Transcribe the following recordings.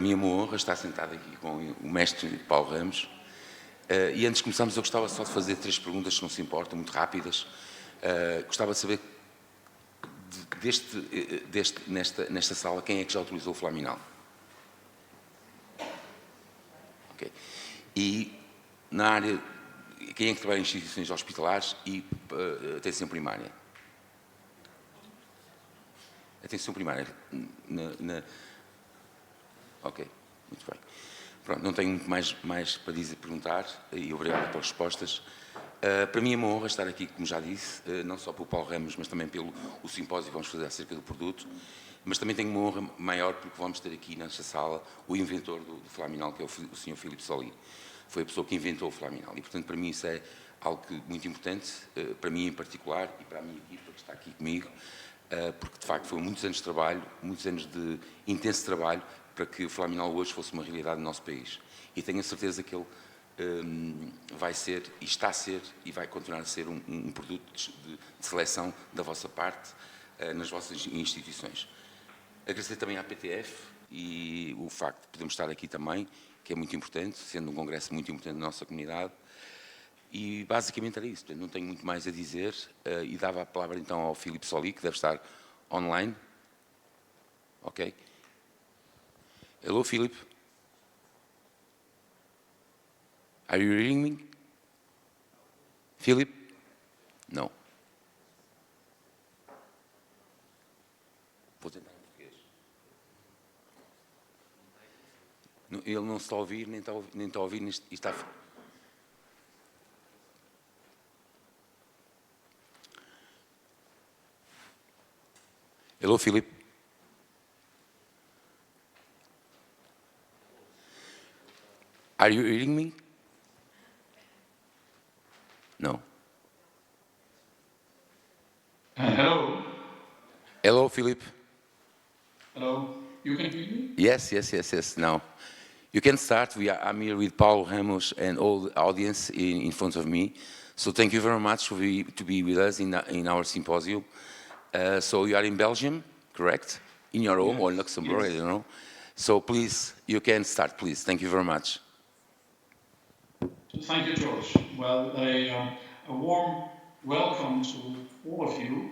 mim é uma honra estar sentado aqui com o mestre Paulo Ramos. E antes de começarmos, eu gostava só de fazer 3 perguntas, se não se importa, muito rápidas. Gostava de saber, nesta sala, quem é que já utilizou o Flaminal? Okay. E na área, quem é que trabalha em instituições hospitalares e atenção primária? Atenção primária. Ok, muito bem. Pronto, não tenho muito mais para perguntar e obrigado pelas respostas. Para mim é uma honra estar aqui, como já disse, não só pelo Paulo Ramos, mas também pelo simpósio que vamos fazer acerca do produto, mas também tenho uma honra maior porque vamos ter aqui nesta sala o inventor do Flaminal, que é o Sr. Filipe Soli. Foi a pessoa que inventou o Flaminal e, portanto, para mim isso é algo muito importante, para mim em particular e para a minha equipa que está aqui comigo, porque de facto foram muitos anos de trabalho, muitos anos de intenso trabalho para que o Flaminal hoje fosse uma realidade no nosso país. E tenho a certeza que ele vai ser, e está a ser, e vai continuar a ser um produto de seleção da vossa parte nas vossas instituições. Agradecer também à PTF e o facto de podermos estar aqui também, que é muito importante, sendo um congresso muito importante na nossa comunidade. E basicamente era isso, portanto, não tenho muito mais a dizer e dava a palavra então ao Filipe Soli, que deve estar online. Ok? Hello, Philip. Are you reading me? Philip? Não. Vou tentar em português. Ele não se está a ouvir, nem está a ouvir, e está... Hello, Philip. Are you hearing me? No. Hello. Hello, Philip. Hello. You can hear me? Yes. Now, you can start. I'm here with Paulo Ramos and all the audience in front of me. So thank you very much to be with us in our symposium. So you are in Belgium, correct? In your home or Luxembourg, yes. I don't know. So please, you can start, please. Thank you very much. Thank you, George. Well, a warm welcome to all of you,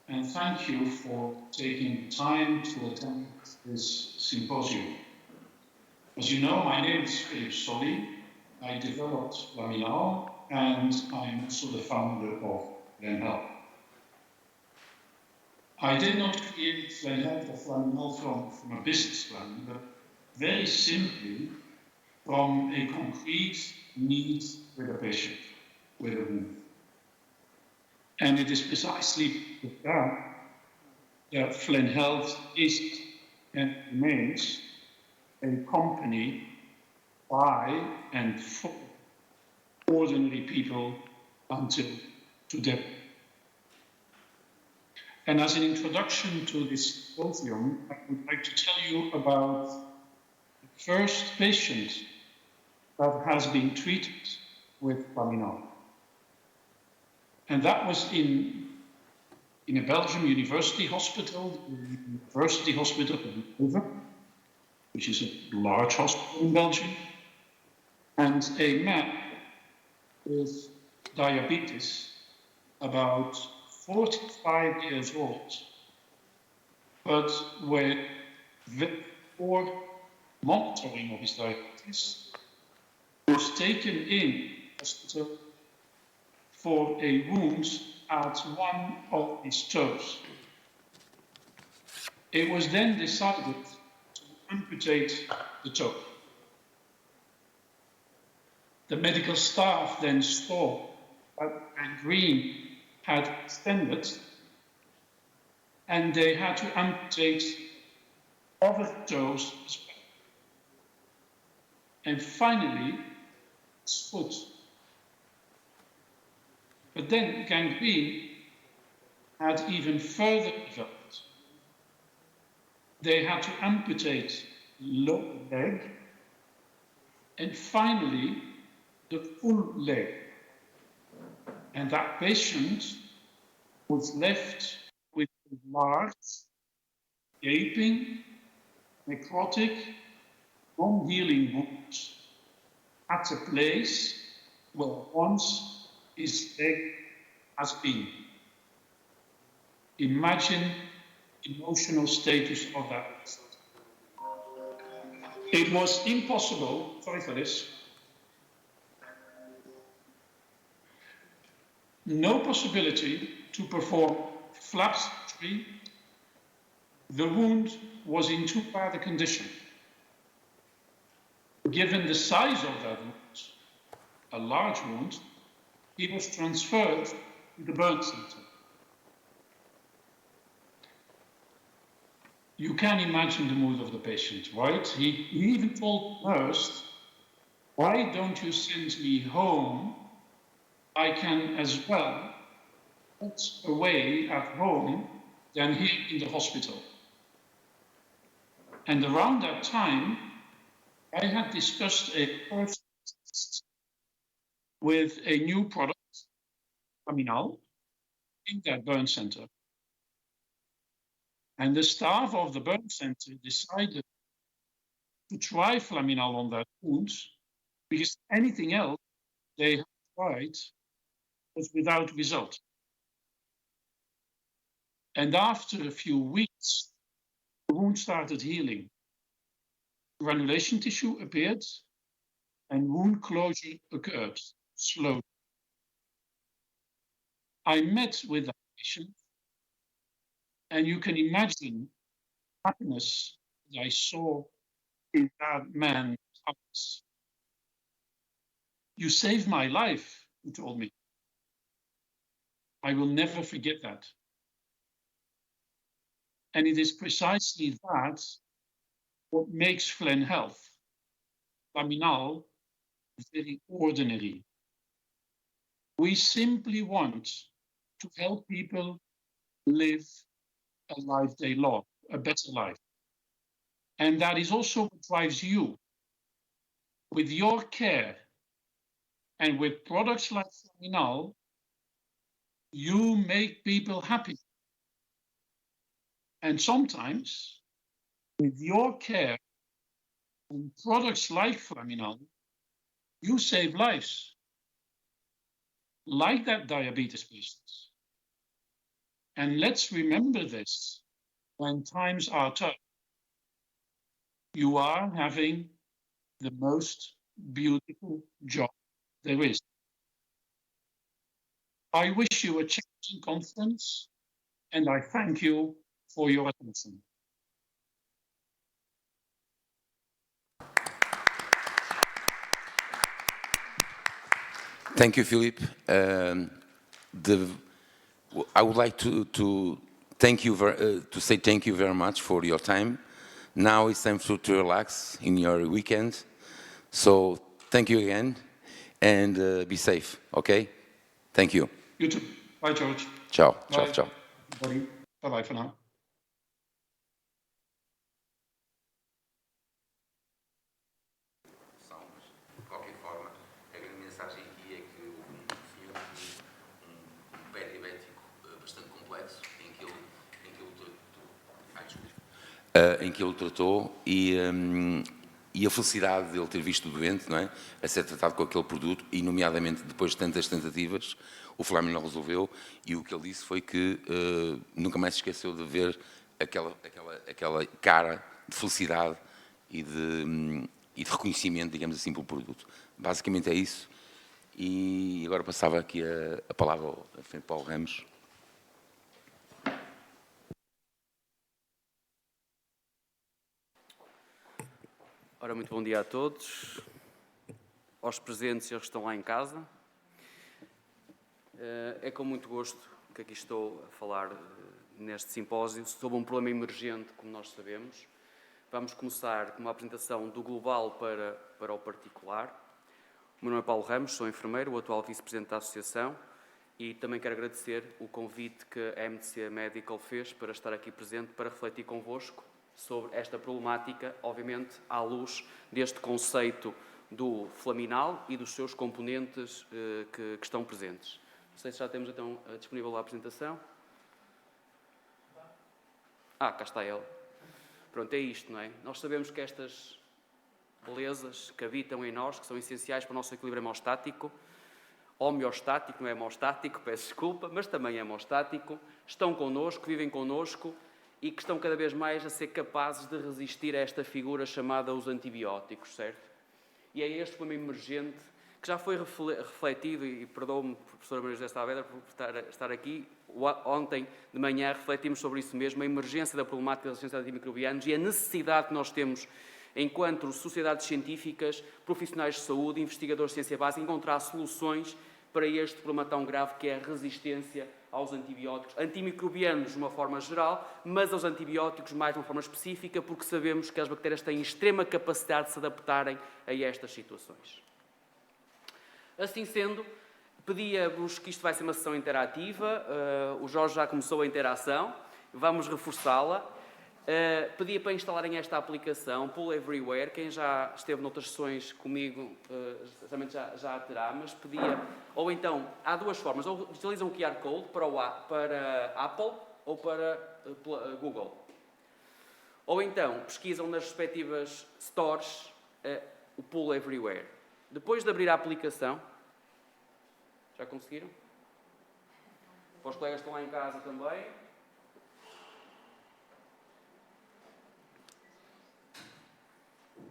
and thank you for taking the time to attend this symposium. As you know, my name is Philippe Soli. I developed Flaminal, and I am also the founder of Flaminal. I did not create Flaminal from a business plan, but very simply from a concrete need with a patient, with a wound. And it is precisely that Flynn Health is and remains a company by and for ordinary people until today. And as an introduction to this symposium, I would like to tell you about the first patient that has been treated with Flaminal. And that was in a Belgian university hospital, the University Hospital in Leuven, which is a large hospital in Belgium, and a man with diabetes, about 45 years old, but with poor monitoring of his diabetes, was taken in hospital for a wound at one of his toes. It was then decided to amputate the toe. The medical staff then saw that gangrene had extended, and they had to amputate other toes as well. And finally, his foot. But then gangrene had even further developed. They had to amputate the lower leg, and finally the full leg. And that patient was left with a large, gaping, necrotic, non-healing wounds at a place where once his leg has been. Imagine the emotional status of that person. It was impossible, sorry for this, no possibility to perform flap surgery. The wound was in too bad a condition. Given the size of that wound, a large wound, he was transferred to the burn center. You can imagine the mood of the patient, right? He even told the nurse, why don't you send me home? I can as well get away at home than here in the hospital. And around that time, I had discussed a first with a new product, Flaminal, in that burn center. And the staff of the burn center decided to try Flaminal on that wound because anything else they had tried was without result. And after a few weeks, the wound started healing. Granulation tissue appeared and wound closure occurred slowly. I met with that patient, and you can imagine the happiness that I saw in that man's eyes. You saved my life, he told me. I will never forget that. And it is precisely that what makes Flen Health, Flaminal, very ordinary. We simply want to help people live a life they love, a better life. And that is also what drives you. With your care and with products like Flaminal, you make people happy. And sometimes, with your care and products like Flaminal, you save lives, like that diabetes patient. And let's remember this when times are tough. You are having the most beautiful job there is. I wish you a challenging conference, and I thank you for your attention. Thank you, Philip. I would like to thank you to say thank you very much for your time. Now it's time to relax in your weekend. So thank you again, and be safe. Okay? Thank you. You too. Bye, George. Ciao. Bye. Ciao. Ciao. Everybody. Bye-bye for now. De qualquer forma, a grande mensagem aqui é que o senhor tinha pé diabético bastante complexo, em que ele tratou e a felicidade de ele ter visto o doente, não é? A ser tratado com aquele produto e, nomeadamente, depois de tantas tentativas, o Flaminal resolveu, e o que ele disse foi que nunca mais se esqueceu de ver aquela cara de felicidade e de reconhecimento, digamos assim, pelo produto. Basicamente é isso. E agora passava aqui a palavra ao Paulo Ramos. Ora, muito bom dia a todos, aos presentes e aos que estão lá em casa. É com muito gosto que aqui estou a falar neste simpósio sobre um problema emergente, como nós sabemos. Vamos começar com uma apresentação do global para o particular. O meu nome é Paulo Ramos, sou enfermeiro, o atual vice-presidente da associação, e também quero agradecer o convite que a MTC Medical fez para estar aqui presente para refletir convosco sobre esta problemática, obviamente à luz deste conceito do Flaminal e dos seus componentes que estão presentes. Não sei se já temos então disponível a apresentação. Cá está ele. Pronto, é isto, não é? Nós sabemos que estas belezas que habitam em nós, que são essenciais para o nosso equilíbrio hemostático, homeostático, não é hemostático, peço desculpa, mas também é hemostático, estão connosco, vivem connosco e que estão cada vez mais a ser capazes de resistir a esta figura chamada os antibióticos, certo? E é este problema emergente que já foi refletido, e perdoe-me, professora Maria José Saavedra, por estar aqui. Ontem de manhã refletimos sobre isso mesmo, a emergência da problemática da resistência a antimicrobianos e a necessidade que nós temos, enquanto sociedades científicas, profissionais de saúde, investigadores de ciência básica, encontrar soluções para este problema tão grave que é a resistência aos antibióticos, antimicrobianos de uma forma geral, mas aos antibióticos mais de uma forma específica, porque sabemos que as bactérias têm extrema capacidade de se adaptarem a estas situações. Assim sendo, pedia-vos que isto vai ser uma sessão interativa, o Jorge já começou a interação, vamos reforçá-la. Pedia para instalarem esta aplicação, Pool Everywhere, quem já esteve noutras sessões comigo, certamente já a terá, mas pedia, ou então, há duas formas, ou utilizam o QR Code para Apple ou para Google. Ou então, pesquisam nas respectivas stores o Pool Everywhere. Depois de abrir a aplicação, já conseguiram? Para os colegas que estão lá em casa também.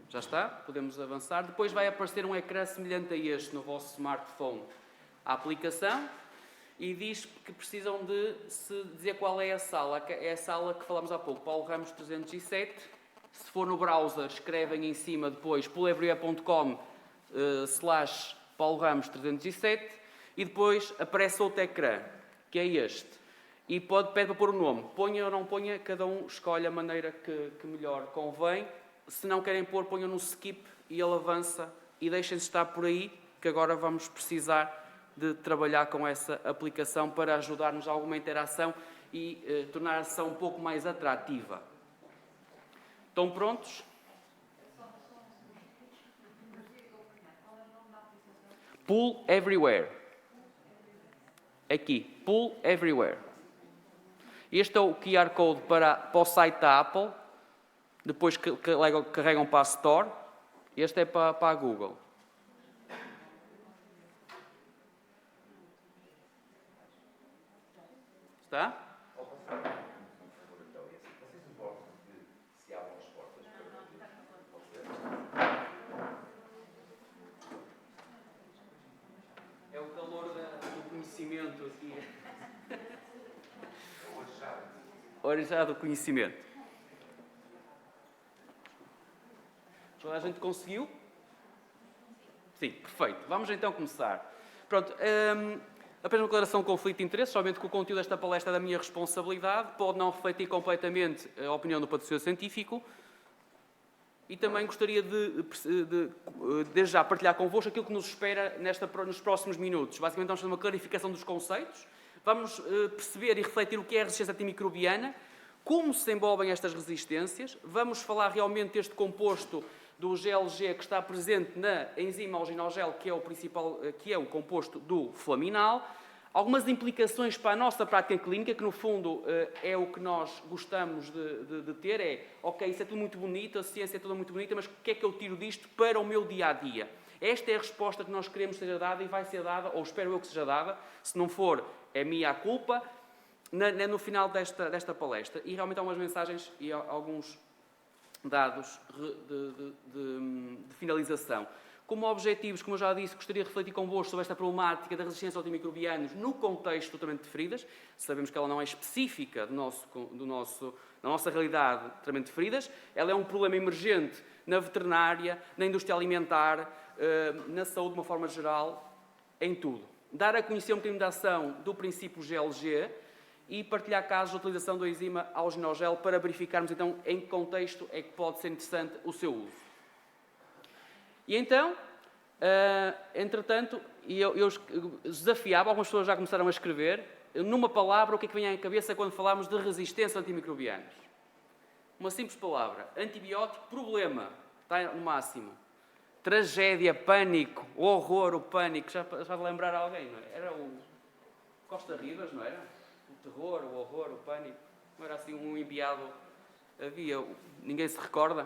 Já está? Podemos avançar. Depois vai aparecer um ecrã semelhante a este no vosso smartphone. A aplicação e diz que precisam de se dizer qual é a sala. É a sala que falámos há pouco, Paulo Ramos 307. Se for no browser, escrevem em cima depois pooleverywhere.com/Paulo Ramos 307 e depois aparece outro ecrã, que é este. E pede para pôr o nome. Ponha ou não ponha, cada um escolhe a maneira que melhor convém. Se não querem pôr, ponham no skip e ele avança e deixem-se estar por aí, que agora vamos precisar de trabalhar com essa aplicação para ajudar-nos a alguma interação e tornar a sessão um pouco mais atrativa. Estão prontos? Pool Everywhere. Aqui, Pool Everywhere. Este é o QR Code para o site da Apple. Depois carregam para a Store. Este é para a Google. Está? É o calor do conhecimento aqui. Orejado do conhecimento. Toda a gente conseguiu? Sim, perfeito. Vamos então começar. Pronto, apenas uma declaração de conflito de interesse, somente que o conteúdo desta palestra é da minha responsabilidade, pode não refletir completamente a opinião do patrocinador científico e também gostaria desde já partilhar convosco aquilo que nos espera nos próximos minutos. Basicamente vamos fazer uma clarificação dos conceitos, vamos perceber e refletir o que é a resistência antimicrobiana, como se envolvem estas resistências, vamos falar realmente deste composto do GLG que está presente na enzima alginogel, que é o principal, que é o composto do flaminal, algumas implicações para a nossa prática clínica, que no fundo é o que nós gostamos de ter, ok, isso é tudo muito bonito, a ciência é toda muito bonita, mas o que é que eu tiro disto para o meu dia-a-dia? Esta é a resposta que nós queremos que seja dada e vai ser dada, ou espero eu que seja dada, se não for, é minha culpa, no final desta palestra. E realmente há umas mensagens e alguns dados de finalização. Como objetivos, como eu já disse, gostaria de refletir convosco sobre esta problemática da resistência aos antimicrobianos no contexto do tratamento de feridas. Sabemos que ela não é específica da nossa realidade de tratamento de feridas. Ela é um problema emergente na veterinária, na indústria alimentar, na saúde de uma forma geral, em tudo. Dar a conhecer um bocadinho da ação do princípio GLG e partilhar casos de utilização da enzima alginogel para verificarmos então em que contexto é que pode ser interessante o seu uso. E então, entretanto, eu desafiava, algumas pessoas já começaram a escrever, numa palavra, o que é que vem à cabeça quando falamos de resistência a antimicrobianos? Uma simples palavra, antibiótico, problema, está no máximo. Tragédia, pânico, o horror, o pânico, já de lembrar alguém, não é? Era o Costa Rivas, não era? O terror, o horror, o pânico, não era assim um enviado, havia, ninguém se recorda?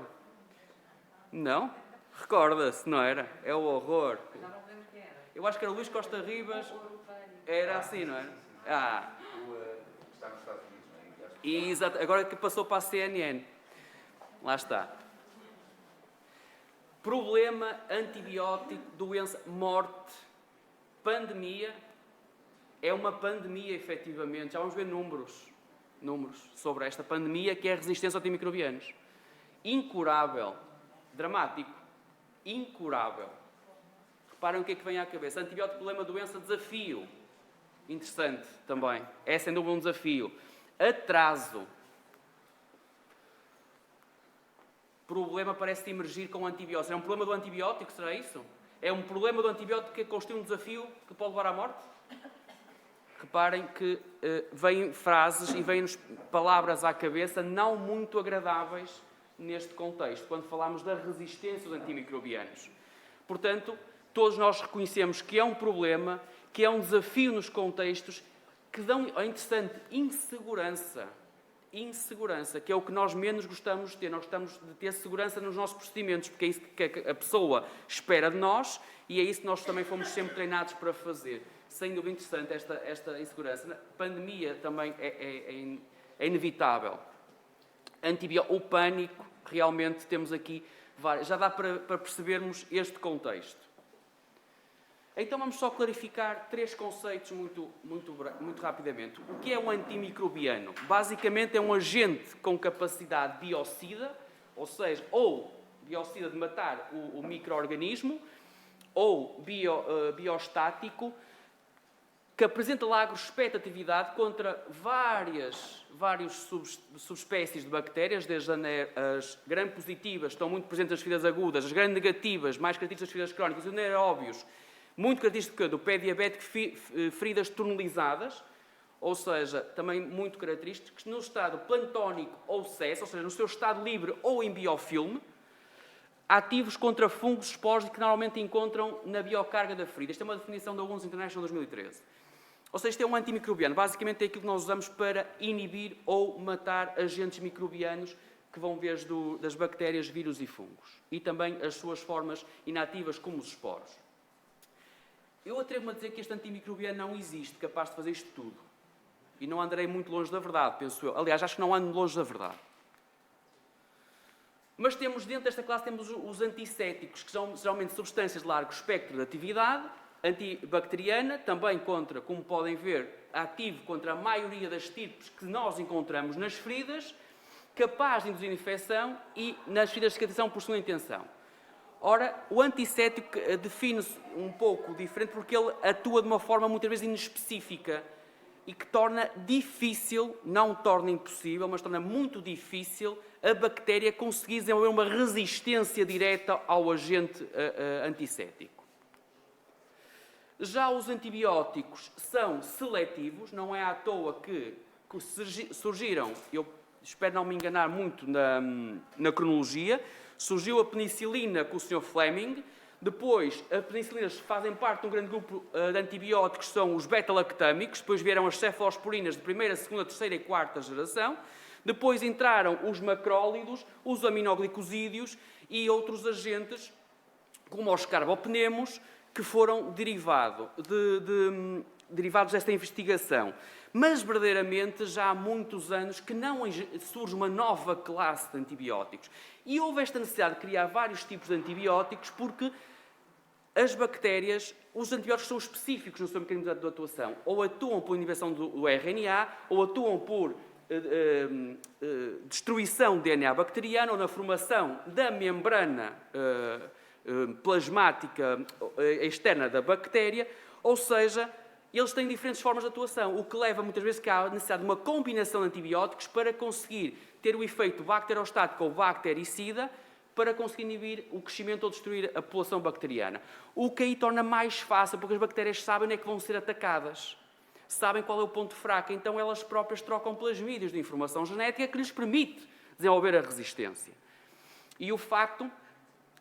Não? Recorda-se, não era? É o horror. Eu acho que era o Luís Costa Ribas. Era assim, não era? Está nos Estados Unidos, não é? E exato, agora que passou para a CNN. Lá está. Problema, antibiótico, doença, morte, pandemia. É uma pandemia, efetivamente. Já vamos ver números sobre esta pandemia, que é a resistência a antimicrobianos. Incurável. Dramático. Incurável. Reparem o que é que vem à cabeça. Antibiótico, problema, doença, desafio. Interessante também. É sem dúvida um desafio. Atraso. Problema parece emergir com antibióticos. É um problema do antibiótico, será isso? É um problema do antibiótico que constitui um desafio que pode levar à morte? Reparem que vêm frases e vêm-nos palavras à cabeça não muito agradáveis neste contexto, quando falamos da resistência aos antimicrobianos. Portanto, todos nós reconhecemos que é um problema, que é um desafio nos contextos que dão, é interessante, insegurança. Insegurança, que é o que nós menos gostamos de ter. Nós gostamos de ter segurança nos nossos procedimentos, porque é isso que a pessoa espera de nós e é isso que nós também fomos sempre treinados para fazer. Sem dúvida interessante esta insegurança. A pandemia também é inevitável. O pânico, realmente temos aqui várias. Já dá para percebermos este contexto. Então vamos só clarificar 3 conceitos muito rapidamente. O que é um antimicrobiano? Basicamente é um agente com capacidade biocida, ou seja, ou biocida de matar o micro-organismo, ou biostático, que apresenta larga espectatividade contra várias subespécies de bactérias, desde as gram-positivas, que estão muito presentes nas feridas agudas, as gram-negativas, mais características das feridas crónicas, os anaeróbios, muito característica do pé diabético, feridas tonalizadas, ou seja, também muito característicos, no estado planctónico ou cesse, ou seja, no seu estado livre ou em biofilme, ativos contra fungos esporos que normalmente encontram na biocarga da ferida. Esta é uma definição da ONU International 2013. Ou seja, isto é um antimicrobiano. Basicamente é aquilo que nós usamos para inibir ou matar agentes microbianos que vão desde das bactérias, vírus e fungos. E também as suas formas inativas, como os esporos. Eu atrevo-me a dizer que este antimicrobiano não existe, capaz de fazer isto tudo. E não andarei muito longe da verdade, penso eu. Aliás, acho que não ando longe da verdade. Mas temos, dentro desta classe, temos os antissépticos, que são geralmente substâncias de largo espectro de atividade, antibacteriana, também contra, como podem ver, ativo contra a maioria das tipos que nós encontramos nas feridas, capaz de induzir infecção e nas feridas de cicatrização por segunda intenção. Ora, o antisséptico define-se um pouco diferente porque ele atua de uma forma muitas vezes inespecífica e que torna difícil, não torna impossível, mas torna muito difícil a bactéria conseguir desenvolver uma resistência direta ao agente antisséptico. Já os antibióticos são seletivos, não é à toa que surgiram, eu espero não me enganar muito na cronologia, surgiu a penicilina com o Sr. Fleming, depois as penicilinas fazem parte de um grande grupo de antibióticos, são os beta-lactâmicos, depois vieram as cefalosporinas de primeira, segunda, terceira e quarta geração, depois entraram os macrólidos, os aminoglicosídeos e outros agentes, como os carbopnemos, que foram derivados desta investigação. Mas, verdadeiramente, já há muitos anos que não surge uma nova classe de antibióticos. E houve esta necessidade de criar vários tipos de antibióticos porque as bactérias, os antibióticos são específicos no seu mecanismo de atuação. Ou atuam por inibição do RNA, ou atuam por destruição do DNA bacteriano, ou na formação da membrana plasmática externa da bactéria, ou seja, eles têm diferentes formas de atuação, o que leva muitas vezes que há necessidade de uma combinação de antibióticos para conseguir ter o efeito bacterostático ou bactericida para conseguir inibir o crescimento ou destruir a população bacteriana. O que aí torna mais fácil, porque as bactérias sabem onde é que vão ser atacadas. Sabem qual é o ponto fraco, então elas próprias trocam plasmídios de informação genética que lhes permite desenvolver a resistência. E o facto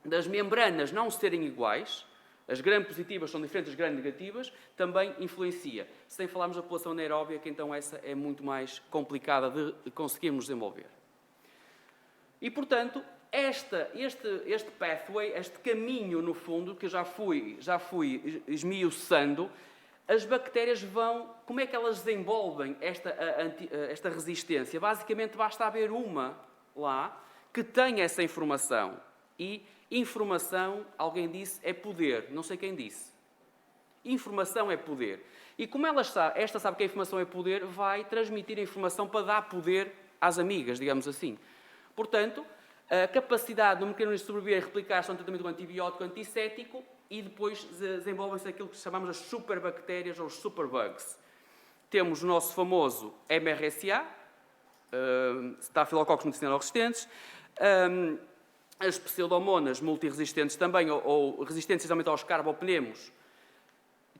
das membranas não serem iguais, as gram-positivas são diferentes das gram-negativas, também influencia. Sem falarmos da população anaeróbia, que então essa é muito mais complicada de conseguirmos desenvolver. E, portanto, este pathway, este caminho, no fundo, que eu já fui esmiuçando, as bactérias vão... Como é que elas desenvolvem esta resistência? Basicamente, basta haver uma lá que tenha essa informação. E informação, alguém disse, é poder. Não sei quem disse. Informação é poder. E como esta sabe que a informação é poder, vai transmitir a informação para dar poder às amigas, digamos assim. Portanto, a capacidade do mecanismo de sobreviver e replicar-se no tratamento do antibiótico antissético e depois desenvolvem-se aquilo que chamamos as superbactérias ou os superbugs. Temos o nosso famoso MRSA, Staphylococcus multicellular-resistentes, as pseudomonas multiresistentes também, ou resistentes essencialmente aos carbopnemos.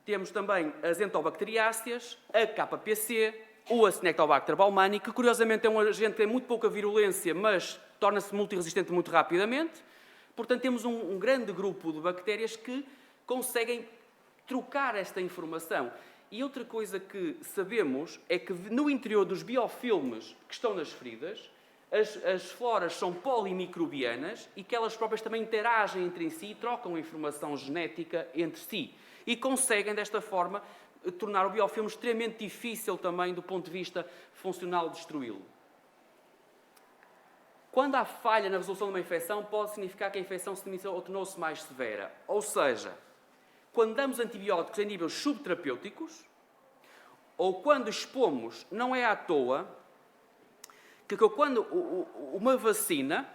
Temos também as entobacteriáceas, a KPC, o Acinetobacter baumannii, que curiosamente é um agente que tem muito pouca virulência, mas torna-se multiresistente muito rapidamente. Portanto, temos um grande grupo de bactérias que conseguem trocar esta informação. E outra coisa que sabemos é que no interior dos biofilmes que estão nas feridas, as floras são polimicrobianas e que elas próprias também interagem entre si e trocam a informação genética entre si. E conseguem, desta forma, tornar o biofilme extremamente difícil também, do ponto de vista funcional, destruí-lo. Quando há falha na resolução de uma infecção, pode significar que a infecção se iniciou ou tornou-se mais severa. Ou seja, quando damos antibióticos em níveis subterapêuticos, ou quando expomos, não é à toa, que quando uma vacina,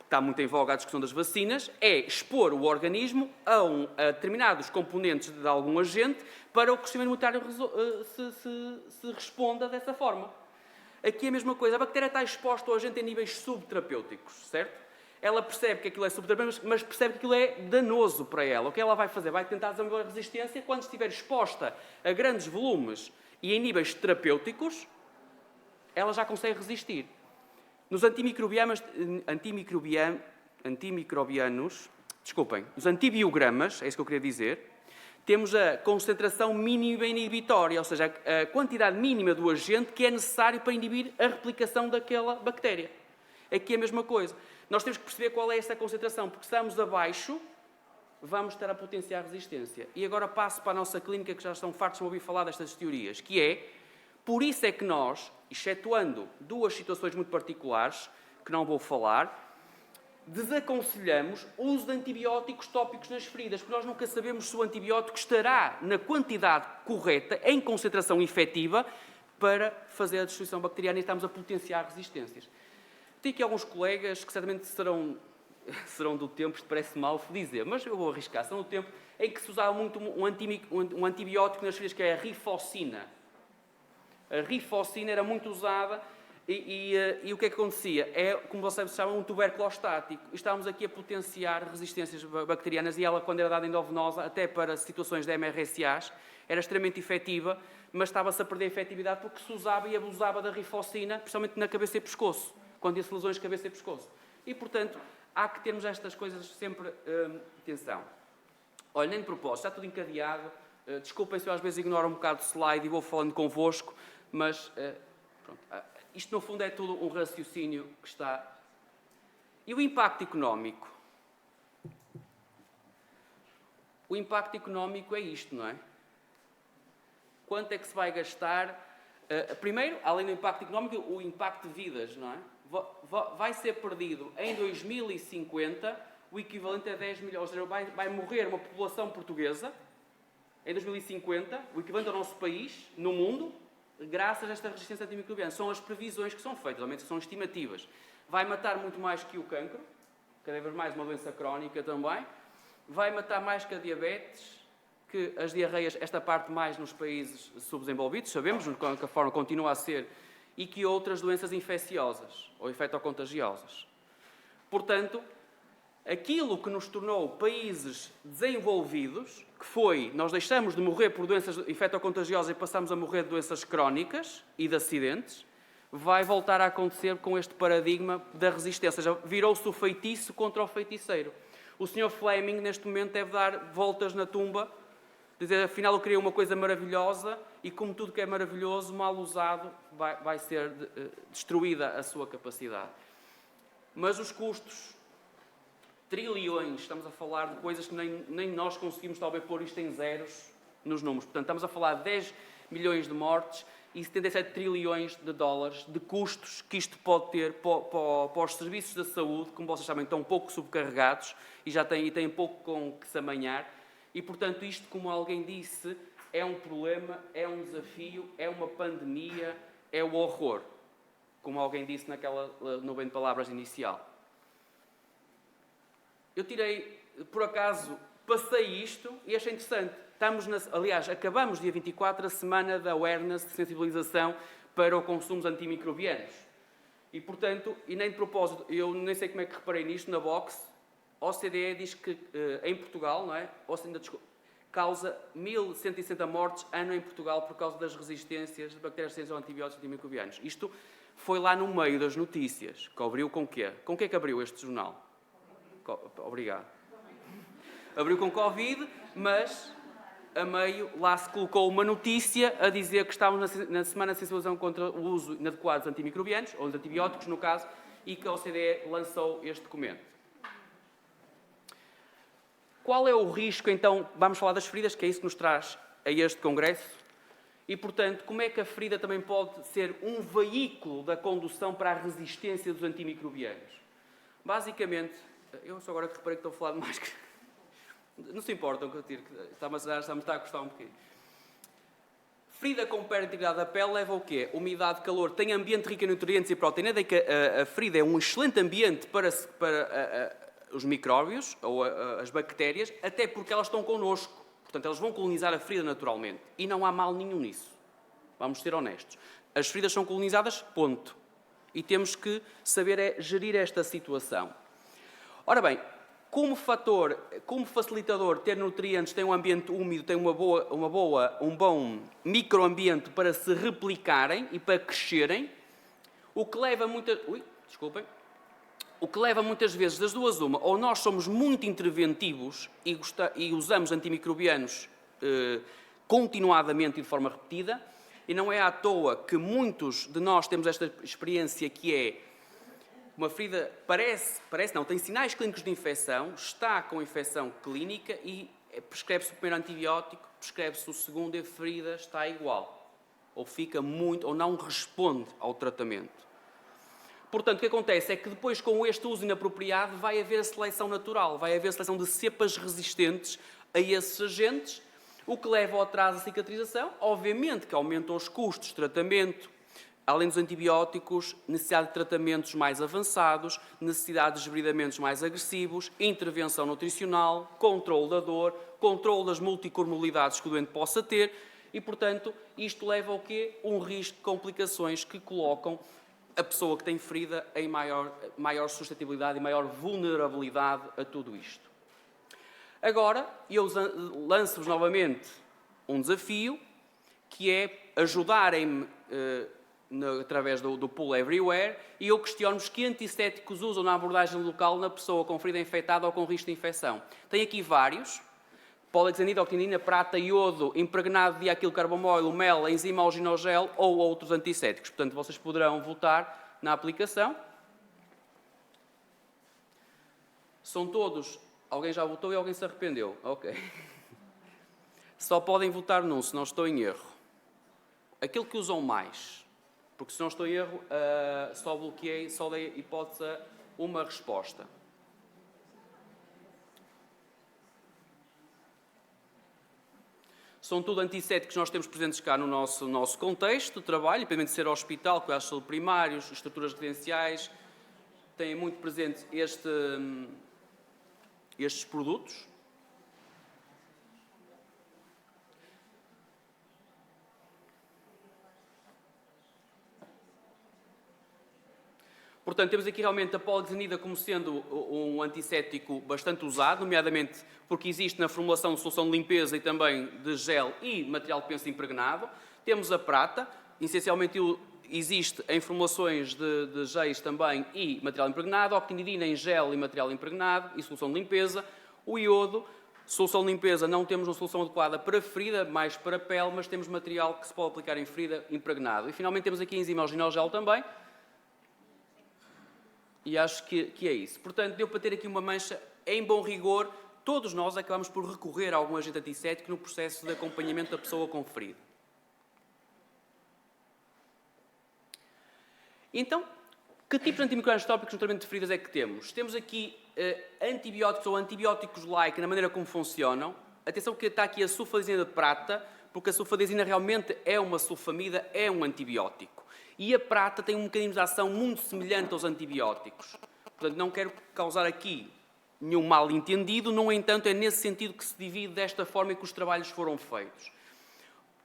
está muito em voga a discussão das vacinas, é expor o organismo a determinados componentes de algum agente para que o sistema imunitário se responda dessa forma. Aqui é a mesma coisa. A bactéria está exposta ao agente em níveis subterapêuticos, certo? Ela percebe que aquilo é subterapêutico, mas percebe que aquilo é danoso para ela. O que ela vai fazer? Vai tentar desenvolver resistência. Quando estiver exposta a grandes volumes e em níveis terapêuticos, ela já consegue resistir. Nos nos antibiogramas, é isso que eu queria dizer, temos a concentração mínima inibitória, ou seja, a quantidade mínima do agente que é necessário para inibir a replicação daquela bactéria. Aqui é a mesma coisa. Nós temos que perceber qual é essa concentração, porque se estamos abaixo, vamos estar a potenciar a resistência. E agora passo para a nossa clínica, que já estão fartos de ouvir falar destas teorias, que é, por isso é que nós, excetuando duas situações muito particulares, que não vou falar, desaconselhamos o uso de antibióticos tópicos nas feridas, porque nós nunca sabemos se o antibiótico estará na quantidade correta, em concentração efetiva, para fazer a destruição bacteriana e estamos a potenciar resistências. Tenho aqui alguns colegas que certamente serão do tempo, isto parece mal dizer, mas eu vou arriscar, serão do tempo em que se usava muito um antibiótico nas feridas, que é a rifocina. A rifocina era muito usada e o que é que acontecia? É, como vocês chamam, um tuberculostático. Estávamos aqui a potenciar resistências bacterianas e ela, quando era dada endovenosa, até para situações de MRSAs, era extremamente efetiva, mas estava-se a perder a efetividade porque se usava e abusava da rifocina, principalmente na cabeça e pescoço, quando tinha lesões de cabeça e pescoço. E, portanto, há que termos estas coisas sempre atenção. Olha, nem de propósito, está tudo encadeado. Desculpem se eu às vezes ignoro um bocado o slide e vou falando convosco, mas pronto, isto no fundo é tudo um raciocínio que está... E o impacto económico? O impacto económico é isto, não é? Quanto é que se vai gastar? Primeiro, além do impacto económico, o impacto de vidas, não é? Vai ser perdido em 2050 o equivalente a 10 milhões, ou seja, vai morrer uma população portuguesa em 2050, o equivalente ao nosso país, no mundo, graças a esta resistência antimicrobiana. São as previsões que são feitas, realmente são estimativas. Vai matar muito mais que o cancro, cada vez mais uma doença crónica também. Vai matar mais que a diabetes, que as diarreias, esta parte mais nos países subdesenvolvidos, sabemos que a forma continua a ser, e que outras doenças infecciosas ou infectocontagiosas. Portanto, aquilo que nos tornou países desenvolvidos, que foi, nós deixamos de morrer por doenças infectocontagiosas e passamos a morrer de doenças crónicas e de acidentes, vai voltar a acontecer com este paradigma da resistência. Ou seja, virou-se o feitiço contra o feiticeiro. O Sr. Fleming, neste momento, deve dar voltas na tumba, dizer, afinal, eu criei uma coisa maravilhosa e, como tudo que é maravilhoso, mal usado, vai ser destruída a sua capacidade. Mas os custos trilhões, estamos a falar de coisas que nem nós conseguimos talvez pôr isto em zeros nos números. Portanto, estamos a falar de 10 milhões de mortes e 77 trilhões de dólares de custos que isto pode ter para os serviços da saúde, como vocês sabem, estão um pouco subcarregados e já têm pouco com que se amanhar. E, portanto, isto, como alguém disse, é um problema, é um desafio, é uma pandemia, é o horror, como alguém disse naquela nuvem de palavras inicial. Eu tirei, por acaso, passei isto e achei interessante. Aliás, acabamos dia 24 a semana da awareness, de sensibilização para o consumo de antimicrobianos. E, portanto, e nem de propósito, eu nem sei como é que reparei nisto, na box, a OCDE diz que em Portugal, não é? Causa 1.160 mortes ano em Portugal por causa das resistências de bactérias resistentes a antibióticos e antimicrobianos. Isto foi lá no meio das notícias, que abriu com quê? Com o que é que abriu este jornal? Obrigado. Abriu com Covid, mas a meio lá se colocou uma notícia a dizer que estávamos na semana de sensibilização contra o uso inadequado de antimicrobianos, ou de antibióticos no caso, e que a OCDE lançou este documento. Qual é o risco, então, vamos falar das feridas, que é isso que nos traz a este congresso, e, portanto, como é que a ferida também pode ser um veículo da condução para a resistência dos antimicrobianos? Basicamente, eu só agora que reparei que estou a falar de máscara. Não se importam que eu tiro, está-me a custar um bocadinho. Ferida com perda de integridade da pele leva ao quê? Umidade, calor, tem ambiente rico em nutrientes e proteína, daí que a ferida é um excelente ambiente para os micróbios ou as bactérias, até porque elas estão connosco. Portanto, elas vão colonizar a ferida naturalmente. E não há mal nenhum nisso. Vamos ser honestos. As feridas são colonizadas, ponto. E temos que saber gerir esta situação. Ora bem, como facilitador, ter nutrientes, tem um ambiente úmido, tem um bom microambiente para se replicarem e para crescerem, o que leva muitas vezes das duas uma, ou nós somos muito interventivos e usamos antimicrobianos continuadamente e de forma repetida, e não é à toa que muitos de nós temos esta experiência que é uma ferida, tem sinais clínicos de infecção, está com infecção clínica e prescreve-se o primeiro antibiótico, prescreve-se o segundo e a ferida está igual. Ou fica ou não responde ao tratamento. Portanto, o que acontece é que depois, com este uso inapropriado, vai haver a seleção natural, vai haver a seleção de cepas resistentes a esses agentes, o que leva ao atraso da cicatrização, obviamente que aumenta os custos de tratamento, além dos antibióticos, necessidade de tratamentos mais avançados, necessidade de desbridamentos mais agressivos, intervenção nutricional, controle da dor, controle das multicomorbilidades que o doente possa ter e, portanto, isto leva ao quê? Um risco de complicações que colocam a pessoa que tem ferida em maior suscetibilidade e maior vulnerabilidade a tudo isto. Agora, eu lanço-vos novamente um desafio, que é ajudarem-me através do Pool Everywhere, e eu questiono-vos que antisséticos usam na abordagem local na pessoa com ferida infectada ou com risco de infecção. Tenho aqui vários: polihexanida, octinidina, prata, iodo, impregnado de diaquilcarbomoil, mel, enzima alginogel ou outros antisséticos. Portanto, vocês poderão votar na aplicação. São todos... Alguém já votou e alguém se arrependeu? Ok. Só podem votar num, se não estou em erro. Aquilo que usam mais. Porque se não estou em erro, só bloqueei, só dei hipótese a uma resposta. São tudo antisséticos que nós temos presentes cá no nosso contexto de trabalho, independente de ser hospital, cuidados de saúde primários, estruturas residenciais, têm muito presente estes produtos. Portanto, temos aqui realmente a polihexanida como sendo um antissético bastante usado, nomeadamente porque existe na formulação de solução de limpeza e também de gel e material de penso impregnado. Temos a prata, essencialmente existe em formulações de géis também e material impregnado, a octinidina em gel e material impregnado e solução de limpeza. O iodo, solução de limpeza, não temos uma solução adequada para ferida, mais para pele, mas temos material que se pode aplicar em ferida impregnado. E finalmente temos aqui a enzima alginogel também. E acho que é isso. Portanto, deu para ter aqui uma mancha em bom rigor, todos nós acabamos por recorrer a algum agente antisséptico no processo de acompanhamento da pessoa com ferida. Então, que tipos de antimicrobianos tópicos no tratamento de feridas é que temos? Temos aqui antibióticos ou antibióticos-like na maneira como funcionam. Atenção que está aqui a sulfadizina de prata, porque a sulfadizina realmente é uma sulfamida, é um antibiótico. E a prata tem um mecanismo de ação muito semelhante aos antibióticos. Portanto, não quero causar aqui nenhum mal-entendido, no entanto, é nesse sentido que se divide desta forma que os trabalhos foram feitos.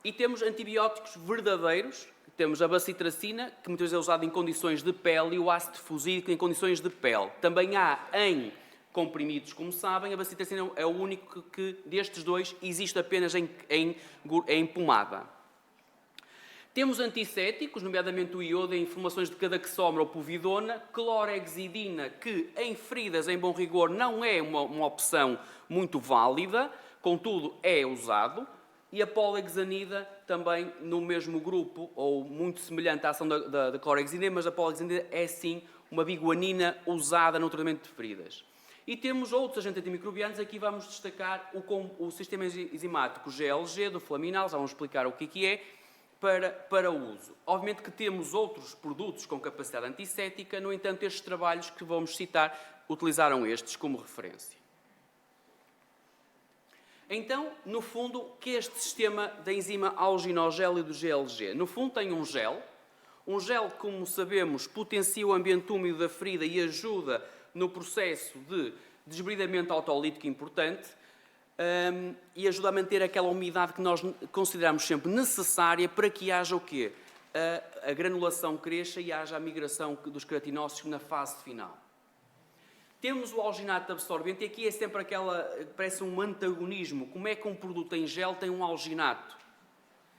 E temos antibióticos verdadeiros, temos a bacitracina, que muitas vezes é usada em condições de pele, e o ácido fusílico em condições de pele. Também há em comprimidos, como sabem, a bacitracina é o único que destes dois existe apenas em pomada. Temos antisséticos, nomeadamente o iodo, em formulações de cadaxomra ou povidona, clorhexidina, que em feridas, em bom rigor, não é uma opção muito válida, contudo é usado, e a polexanida também no mesmo grupo, ou muito semelhante à ação da clorhexidina, mas a polexanida é sim uma biguanina usada no tratamento de feridas. E temos outros agentes antimicrobianos, aqui vamos destacar o sistema enzimático GLG do Flaminal, já vamos explicar o que é, para o uso. Obviamente que temos outros produtos com capacidade antisséptica, no entanto, estes trabalhos que vamos citar utilizaram estes como referência. Então, no fundo, o que é este sistema da enzima alginogel e do GLG? No fundo, tem um gel, como sabemos, potencia o ambiente úmido da ferida e ajuda no processo de desbridamento autolítico importante, e ajuda a manter aquela umidade que nós consideramos sempre necessária para que haja o quê? A granulação cresça e haja a migração dos queratinócitos na fase final. Temos o alginato absorvente, e aqui é sempre parece um antagonismo. Como é que um produto em gel tem um alginato?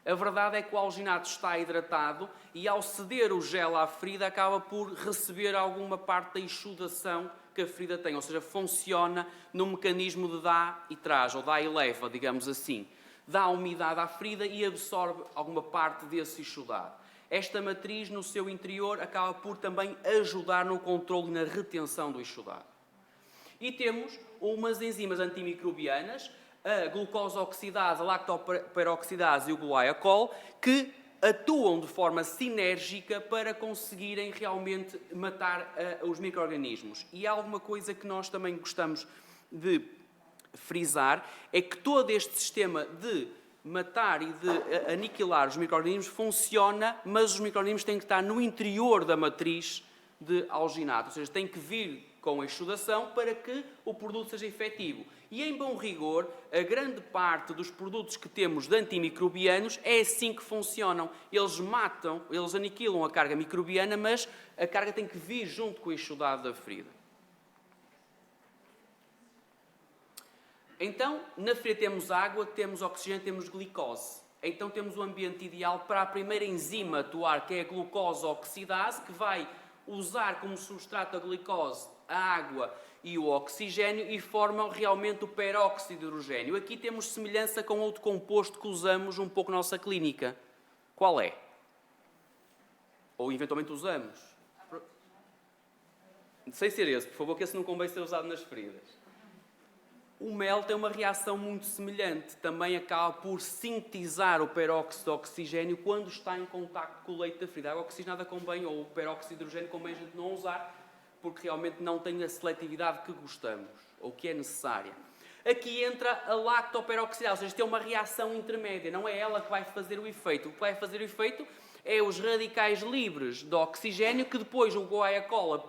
A verdade é que o alginato está hidratado e, ao ceder o gel à ferida, acaba por receber alguma parte da exudação que a ferida tem, ou seja, funciona no mecanismo de dá e traz, ou dá e leva, digamos assim. Dá umidade à ferida e absorve alguma parte desse exudado. Esta matriz, no seu interior, acaba por também ajudar no controle e na retenção do exudado. E temos umas enzimas antimicrobianas, a glucose oxidase, a lactoperoxidase e o guaiacol, que atuam de forma sinérgica para conseguirem realmente matar os micro-organismos. E há alguma coisa que nós também gostamos de frisar, é que todo este sistema de matar e de aniquilar os micro-organismos funciona, mas os micro-organismos têm que estar no interior da matriz de alginato, ou seja, têm que vir com a exudação para que o produto seja efetivo. E, em bom rigor, a grande parte dos produtos que temos de antimicrobianos é assim que funcionam. Eles matam, eles aniquilam a carga microbiana, mas a carga tem que vir junto com o exudado da ferida. Então, na ferida temos água, temos oxigênio, temos glicose. Então temos o ambiente ideal para a primeira enzima atuar, que é a glucose oxidase, que vai usar como substrato a glicose, a água e o oxigênio e formam realmente o peróxido de hidrogênio. Aqui temos semelhança com outro composto que usamos um pouco na nossa clínica. Qual é? Ou eventualmente usamos? Sem ser esse, por favor, que esse não convém ser usado nas feridas. O mel tem uma reação muito semelhante. Também acaba por sintetizar o peróxido de oxigênio quando está em contacto com o leite da ferida. A água oxigenada convém, ou o peróxido de hidrogênio convém a gente não usar, porque realmente não tem a seletividade que gostamos, ou que é necessária. Aqui entra a lactoperoxidase, ou seja, tem uma reação intermédia. Não é ela que vai fazer o efeito. O que vai fazer o efeito é os radicais livres de oxigênio que depois o guaiacol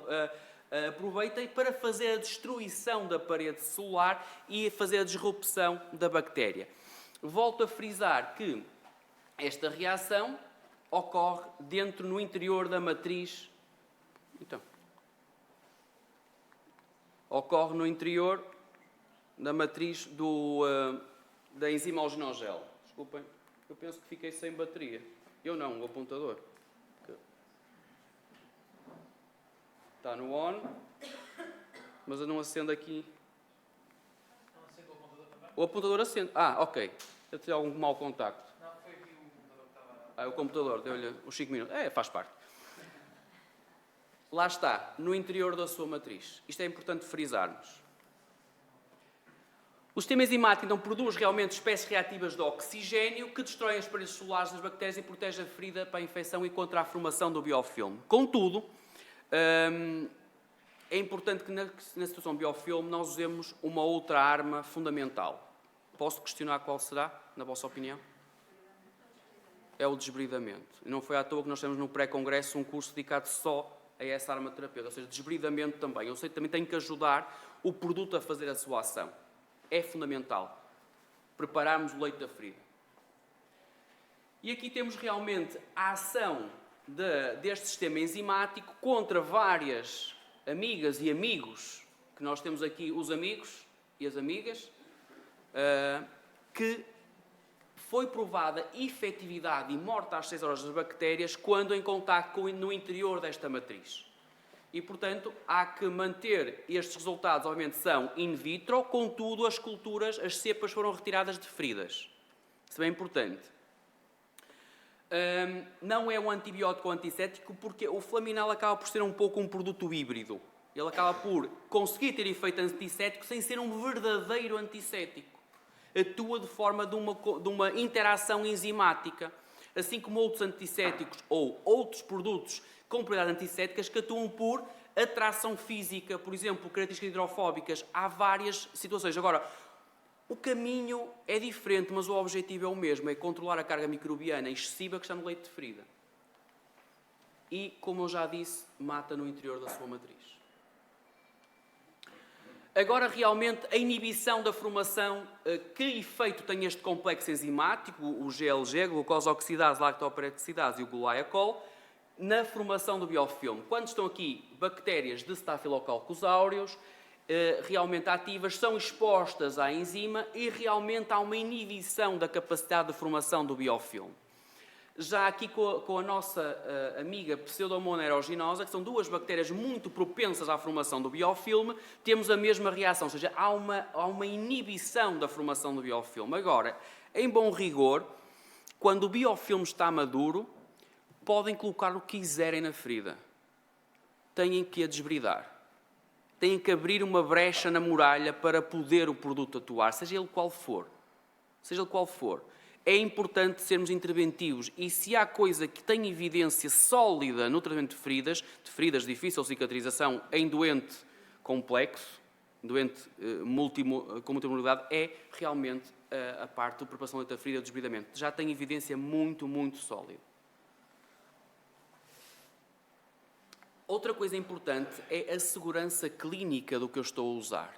aproveita para fazer a destruição da parede celular e fazer a disrupção da bactéria. Volto a frisar que esta reação ocorre no interior da matriz. Ocorre no interior da matriz da enzima alginogel. Desculpem, eu penso que fiquei sem bateria. Eu não, o apontador. Está no on, mas eu não acendo aqui. Não acende o apontador também? O apontador acende. Ah, ok. Eu tive algum mau contacto. Não, foi aqui o computador que estava... o computador, deu-lhe os 5 minutos. Faz parte. Lá está, no interior da sua matriz. Isto é importante frisarmos. O sistema enzimático então produz realmente espécies reativas de oxigênio que destroem as paredes celulares das bactérias e protege a ferida para a infecção e contra a formação do biofilme. Contudo, é importante que na situação de biofilme nós usemos uma outra arma fundamental. Posso questionar qual será, na vossa opinião? É o desbridamento. E não foi à toa que nós temos no pré-congresso um curso dedicado só a essa arma terapêutica, ou seja, desbridamento também. Eu sei que também tem que ajudar o produto a fazer a sua ação. É fundamental prepararmos o leito da ferida. E aqui temos realmente a ação deste sistema enzimático contra várias amigas e amigos, que nós temos aqui os amigos e as amigas, que foi provada efetividade e morte às 6 horas das bactérias quando em contacto no interior desta matriz. E, portanto, há que manter estes resultados, obviamente, são in vitro, contudo, as culturas, as cepas foram retiradas de feridas. Isso é bem importante. Não é um antibiótico ou antissético porque o flaminal acaba por ser um pouco um produto híbrido. Ele acaba por conseguir ter efeito antissético sem ser um verdadeiro antissético. Atua de forma de uma interação enzimática, assim como outros antisséticos ou outros produtos com propriedades antisséticas que atuam por atração física, por exemplo, características hidrofóbicas. Há várias situações. Agora, o caminho é diferente, mas o objetivo é o mesmo, é controlar a carga microbiana excessiva que está no leito de ferida. E, como eu já disse, mata no interior da sua matriz. Agora, realmente, a inibição da formação, que efeito tem este complexo enzimático, o GLG, glucose oxidase, lactoperoxidase e o gluiacol, na formação do biofilme? Quando estão aqui bactérias de Staphylococcus aureus, realmente ativas, são expostas à enzima e realmente há uma inibição da capacidade de formação do biofilme. Já aqui com a nossa amiga Pseudomonas aeruginosa, que são duas bactérias muito propensas à formação do biofilme, temos a mesma reação, ou seja, há uma inibição da formação do biofilme. Agora, em bom rigor, quando o biofilme está maduro, podem colocar o que quiserem na ferida. Têm que a desbridar. Têm que abrir uma brecha na muralha para poder o produto atuar, seja ele qual for. Seja ele qual for. É importante sermos interventivos e se há coisa que tem evidência sólida no tratamento de feridas de difícil cicatrização em doente complexo, doente com multimodalidade, é realmente a parte da preparação da ferida e do desbridamento. Já tem evidência muito, muito sólida. Outra coisa importante é a segurança clínica do que eu estou a usar.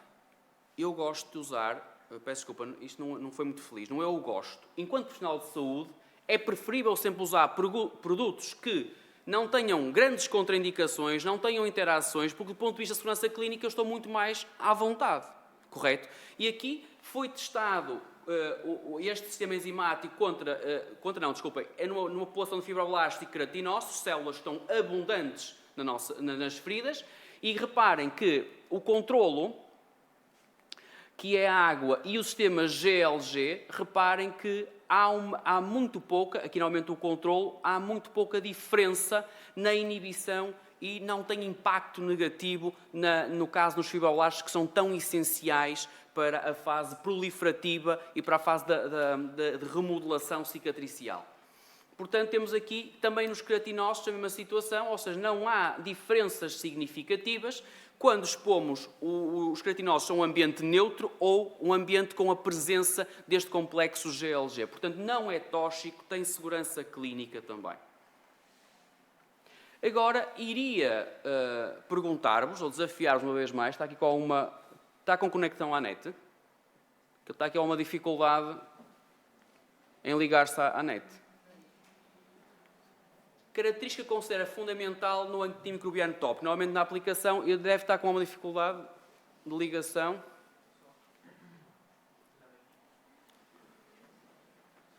Eu gosto de usar, peço desculpa, isto não foi muito feliz, não é eu gosto. Enquanto profissional de saúde, é preferível sempre usar produtos que não tenham grandes contraindicações, não tenham interações, porque do ponto de vista de segurança clínica eu estou muito mais à vontade, correto? E aqui foi testado este sistema enzimático é numa população de fibroblastos e queratinócitos, células que estão abundantes nas feridas, e reparem que o controlo, que é a água, e o sistema GLG, reparem que há muito pouca, aqui no aumento do controlo, há muito pouca diferença na inibição e não tem impacto negativo no caso dos fibroblastos que são tão essenciais para a fase proliferativa e para a fase de remodelação cicatricial. Portanto, temos aqui também nos queratinócitos a mesma situação, ou seja, não há diferenças significativas quando expomos os queratinócitos a um ambiente neutro ou um ambiente com a presença deste complexo GLG. Portanto, não é tóxico, tem segurança clínica também. Agora, iria perguntar-vos, ou desafiar-vos uma vez mais, está com conexão à net? Que está aqui uma dificuldade em ligar-se à net. Característica que considera fundamental no antimicrobiano top. Normalmente na aplicação ele deve estar com uma dificuldade de ligação.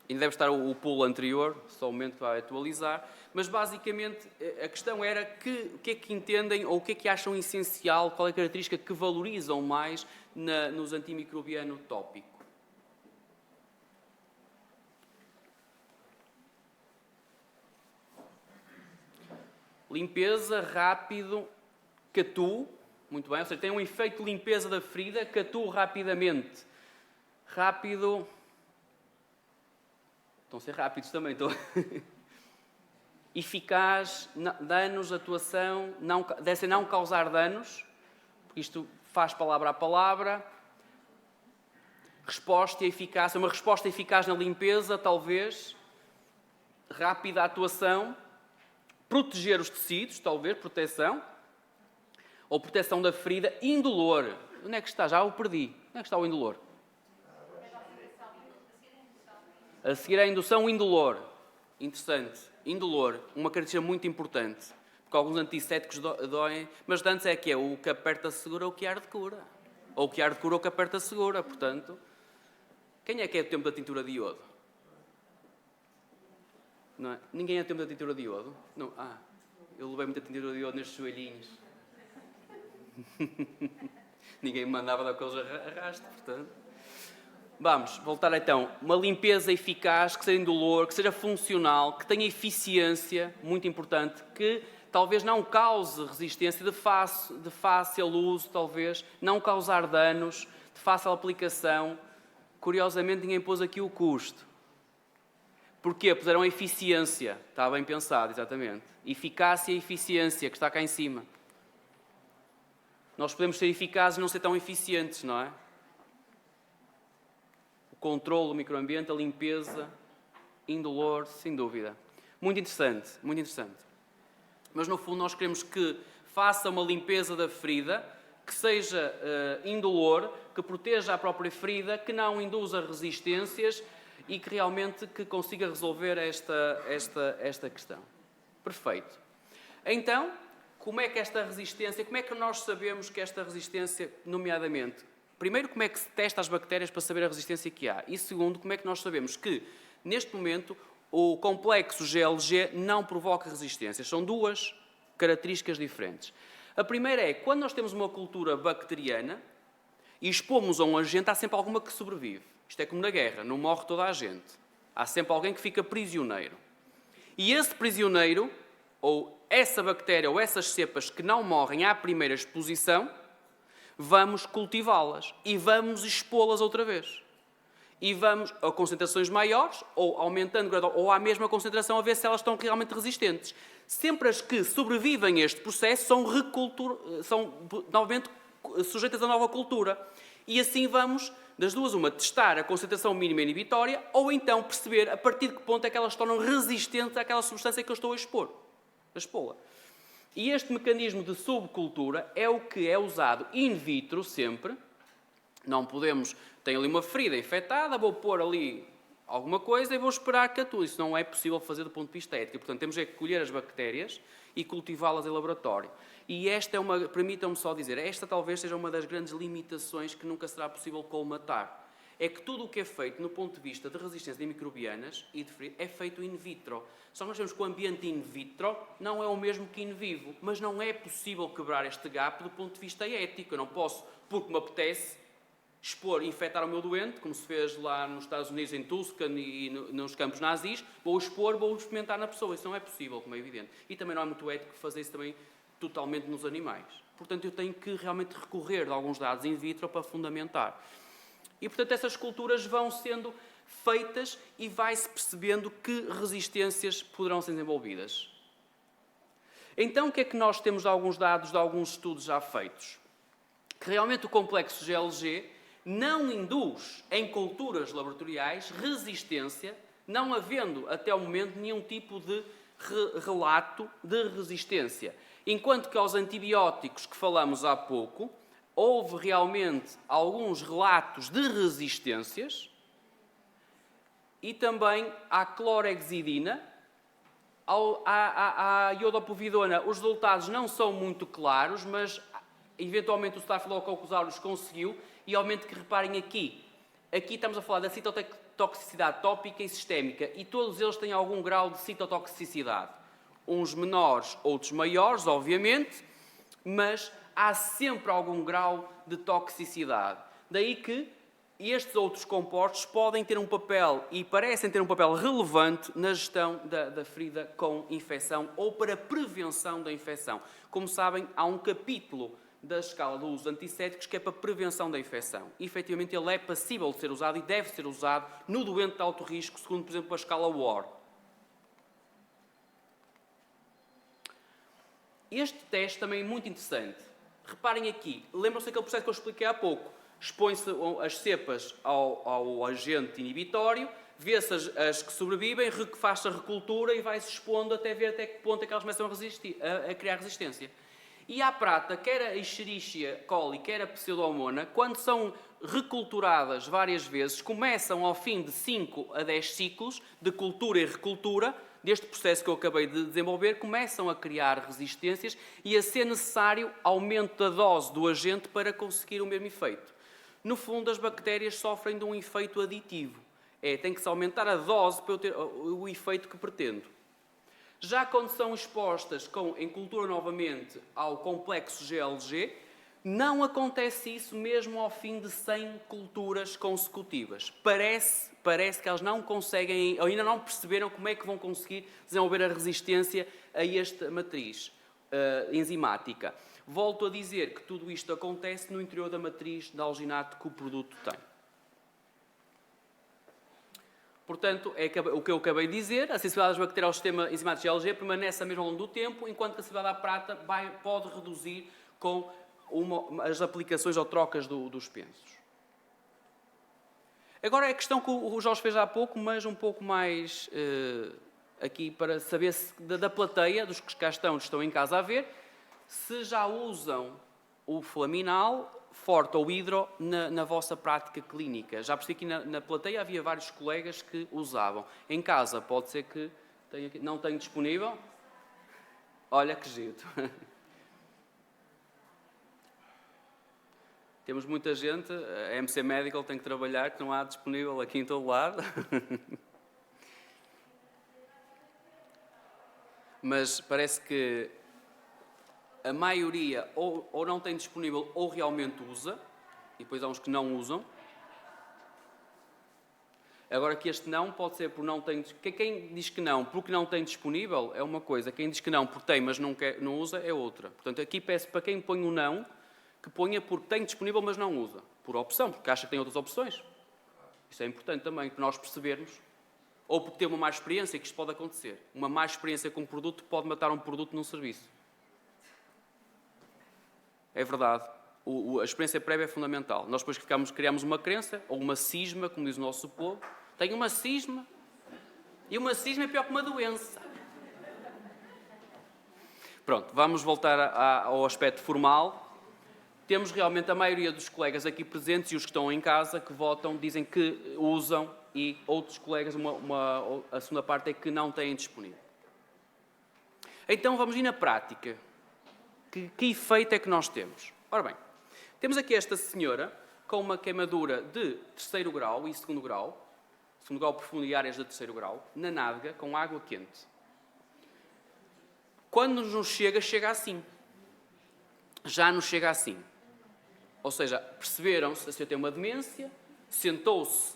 Ainda deve estar o pulo anterior, só o momento que vai atualizar. Mas basicamente a questão era o que é que entendem ou o que é que acham essencial, qual é a característica que valorizam mais nos antimicrobiano tópico. Limpeza, rápido, que atue, muito bem, ou seja, tem um efeito de limpeza da ferida, que atue rapidamente rápido... Estão a ser rápidos também, estou... Eficaz, danos, atuação, deve ser não causar danos, porque isto faz palavra a palavra. Resposta e eficácia, uma resposta eficaz na limpeza, talvez. Rápida atuação. Proteger os tecidos, talvez, proteção. Ou proteção da ferida. Indolor. Onde é que está? Já o perdi. Onde é que está o indolor? A seguir à indução, o indolor. Interessante. Indolor, uma característica muito importante. Porque alguns antissépticos doem, mas antes é que é o que aperta segura ou o que arde cura. Ou o que arde cura ou o que aperta segura. Portanto, quem é que é do tempo da tintura de iodo? Não é? Ninguém é do tempo da tintura de iodo? Não. Eu levei muita tintura de iodo nestes joelhinhos. Ninguém me mandava dar aqueles arrastos, portanto. Vamos voltar então. Uma limpeza eficaz, que seja indolor, que seja funcional, que tenha eficiência, muito importante, que talvez não cause resistência de fácil uso, talvez, não causar danos, de fácil aplicação. Curiosamente, ninguém pôs aqui o custo. Porquê? Puseram a eficiência. Está bem pensado, exatamente. Eficácia e eficiência, que está cá em cima. Nós podemos ser eficazes e não ser tão eficientes, não é? Controle do microambiente, a limpeza, indolor, sem dúvida. Muito interessante, muito interessante. Mas, no fundo, nós queremos que faça uma limpeza da ferida, que seja indolor, que proteja a própria ferida, que não induza resistências e que realmente que consiga resolver esta questão. Perfeito. Então, como é que esta resistência, como é que nós sabemos que esta resistência, nomeadamente, primeiro, como é que se testa as bactérias para saber a resistência que há? E segundo, como é que nós sabemos que, neste momento, o complexo GLG não provoca resistências? São duas características diferentes. A primeira é, quando nós temos uma cultura bacteriana e expomos a um agente, há sempre alguma que sobrevive. Isto é como na guerra, não morre toda a gente. Há sempre alguém que fica prisioneiro. E esse prisioneiro, ou essa bactéria, ou essas cepas que não morrem à primeira exposição, vamos cultivá-las e vamos expô-las outra vez. E vamos a concentrações maiores, ou aumentando, ou à mesma concentração, a ver se elas estão realmente resistentes. Sempre as que sobrevivem a este processo são novamente sujeitas a nova cultura. E assim vamos, das duas, uma, testar a concentração mínima inibitória, ou então perceber a partir de que ponto é que elas se tornam resistentes àquela substância que eu estou a expô-la. E este mecanismo de subcultura é o que é usado in vitro sempre. Não podemos... Tenho ali uma ferida infectada, vou pôr ali alguma coisa e vou esperar que atue. Isso não é possível fazer do ponto de vista ético. Portanto, temos é que colher as bactérias e cultivá-las em laboratório. E esta é uma... Permitam-me só dizer, esta talvez seja uma das grandes limitações que nunca será possível colmatar. É que tudo o que é feito no ponto de vista de resistência de microbianas e de ferida é feito in vitro. Só que nós vemos que o ambiente in vitro não é o mesmo que in vivo, mas não é possível quebrar este gap do ponto de vista ético. Eu não posso, porque me apetece, infectar o meu doente, como se fez lá nos Estados Unidos, em Tucson e nos campos nazis, vou experimentar na pessoa. Isso não é possível, como é evidente. E também não é muito ético fazer isso também totalmente nos animais. Portanto, eu tenho que realmente recorrer a alguns dados in vitro para fundamentar. E, portanto, essas culturas vão sendo feitas e vai-se percebendo que resistências poderão ser desenvolvidas. Então, o que é que nós temos de alguns dados de alguns estudos já feitos? Que realmente o complexo GLG não induz em culturas laboratoriais resistência, não havendo até o momento nenhum tipo de relato de resistência. Enquanto que aos antibióticos que falamos há pouco, houve realmente alguns relatos de resistências e também à clorhexidina, à iodopovidona. Os resultados não são muito claros, mas eventualmente o Staphylococcus aureus conseguiu, e aumente que reparem aqui. Aqui estamos a falar da citotoxicidade tópica e sistémica, e todos eles têm algum grau de citotoxicidade. Uns menores, outros maiores, obviamente, mas há sempre algum grau de toxicidade. Daí que estes outros compostos podem ter um papel, e parecem ter um papel relevante, na gestão da ferida com infecção ou para a prevenção da infecção. Como sabem, há um capítulo da escala do uso de antissépticos, que é para prevenção da infecção. E, efetivamente, ele é passível de ser usado e deve ser usado no doente de alto risco, segundo, por exemplo, a escala WAR. Este teste também é muito interessante. Reparem aqui, lembram-se daquele processo que eu expliquei há pouco. Expõe-se as cepas ao agente inibitório, vê-se as que sobrevivem, faz-se a recultura e vai-se expondo até ver até que ponto é que elas começam a criar resistência. E à prata, quer a Escherichia coli, quer a Pseudomonas, quando são reculturadas várias vezes, começam ao fim de 5 a 10 ciclos de cultura e recultura, deste processo que eu acabei de desenvolver, começam a criar resistências e a ser necessário aumento da dose do agente para conseguir o mesmo efeito. No fundo, as bactérias sofrem de um efeito aditivo. Tem que se aumentar a dose para eu ter o efeito que pretendo. Já quando são expostas em cultura novamente ao complexo GLG, não acontece isso mesmo ao fim de 100 culturas consecutivas. Parece que elas não conseguem, ou ainda não perceberam como é que vão conseguir desenvolver a resistência a esta matriz enzimática. Volto a dizer que tudo isto acontece no interior da matriz de alginato que o produto tem. Portanto, é o que eu acabei de dizer, a sensibilidade das bactérias ao sistema enzimático GLG permanece a mesma ao longo do tempo, enquanto que a sensibilidade à prata pode reduzir com as aplicações ou trocas dos pensos. Agora é a questão que o Jorge fez há pouco, mas um pouco mais aqui para saber da plateia, dos que cá estão em casa a ver, se já usam o Flaminal, Forte ou Hidro na vossa prática clínica. Já percebi que na plateia havia vários colegas que usavam. Em casa, pode ser que não tenha disponível. Olha que giro. Temos muita gente, a MC Medical tem que trabalhar, que não há disponível aqui em todo lado. Mas parece que a maioria ou não tem disponível ou realmente usa, e depois há uns que não usam. Agora que este não pode ser por não tem... Quem diz que não porque não tem disponível é uma coisa, quem diz que não porque tem mas não usa é outra. Portanto, aqui peço para quem põe o não, que ponha porque tem disponível mas não usa. Por opção, porque acha que tem outras opções. Isso é importante também, para nós percebermos. Ou porque tem uma má experiência, que isto pode acontecer. Uma má experiência com um produto pode matar um produto num serviço. É verdade. A experiência prévia é fundamental. Nós depois criamos uma crença, ou uma cisma, como diz o nosso povo. Tenho uma cisma. E uma cisma é pior que uma doença. Pronto, vamos voltar ao aspecto formal. Temos realmente a maioria dos colegas aqui presentes e os que estão em casa que votam, dizem que usam e outros colegas, a segunda parte é que não têm disponível. Então vamos ir na prática. Que efeito é que nós temos? Ora bem, temos aqui esta senhora com uma queimadura de 3º grau e 2º grau profundo e áreas de 3º grau, na nádega, com água quente. Quando nos chega assim. Já nos chega assim. Ou seja, perceberam-se, a senhora tem uma demência, sentou-se,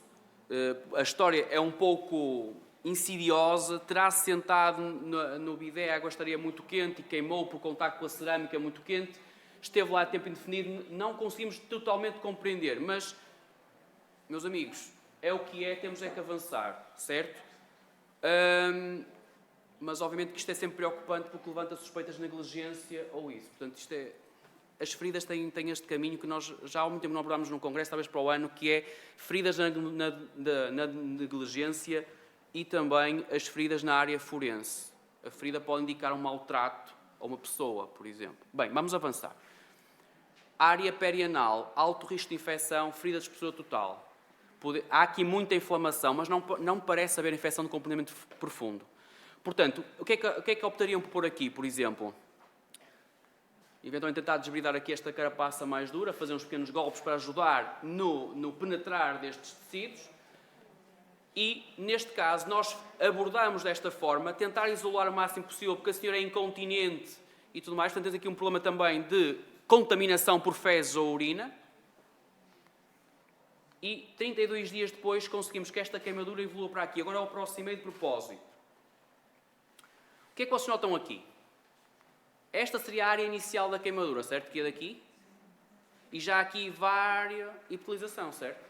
a história é um pouco insidiosa, terá-se sentado no bidé, a água estaria muito quente e queimou por contacto com a cerâmica muito quente, esteve lá a tempo indefinido, não conseguimos totalmente compreender, mas, meus amigos, é o que é, temos é que avançar, certo? Mas obviamente que isto é sempre preocupante porque levanta suspeitas de negligência ou isso, portanto isto é... As feridas têm este caminho que nós já há muito tempo não abordámos num congresso, talvez para o ano, que é feridas na negligência e também as feridas na área forense. A ferida pode indicar um maltrato a uma pessoa, por exemplo. Bem, vamos avançar. Área perianal, alto risco de infecção, ferida de espessura total. Há aqui muita inflamação, mas não parece haver infecção de componimento profundo. Portanto, o que é que optariam por pôr aqui, por exemplo? Eventualmente tentar desbridar aqui esta carapaça mais dura, fazer uns pequenos golpes para ajudar no penetrar destes tecidos. E, neste caso, nós abordamos desta forma, tentar isolar o máximo possível, porque a senhora é incontinente e tudo mais. Portanto, temos aqui um problema também de contaminação por fezes ou urina. E 32 dias depois conseguimos que esta queimadura evolua para aqui. Agora eu aproximei de propósito. O que é que vocês notam aqui? Esta seria a área inicial da queimadura, certo? Que é daqui. E já há aqui várias epitelização, certo?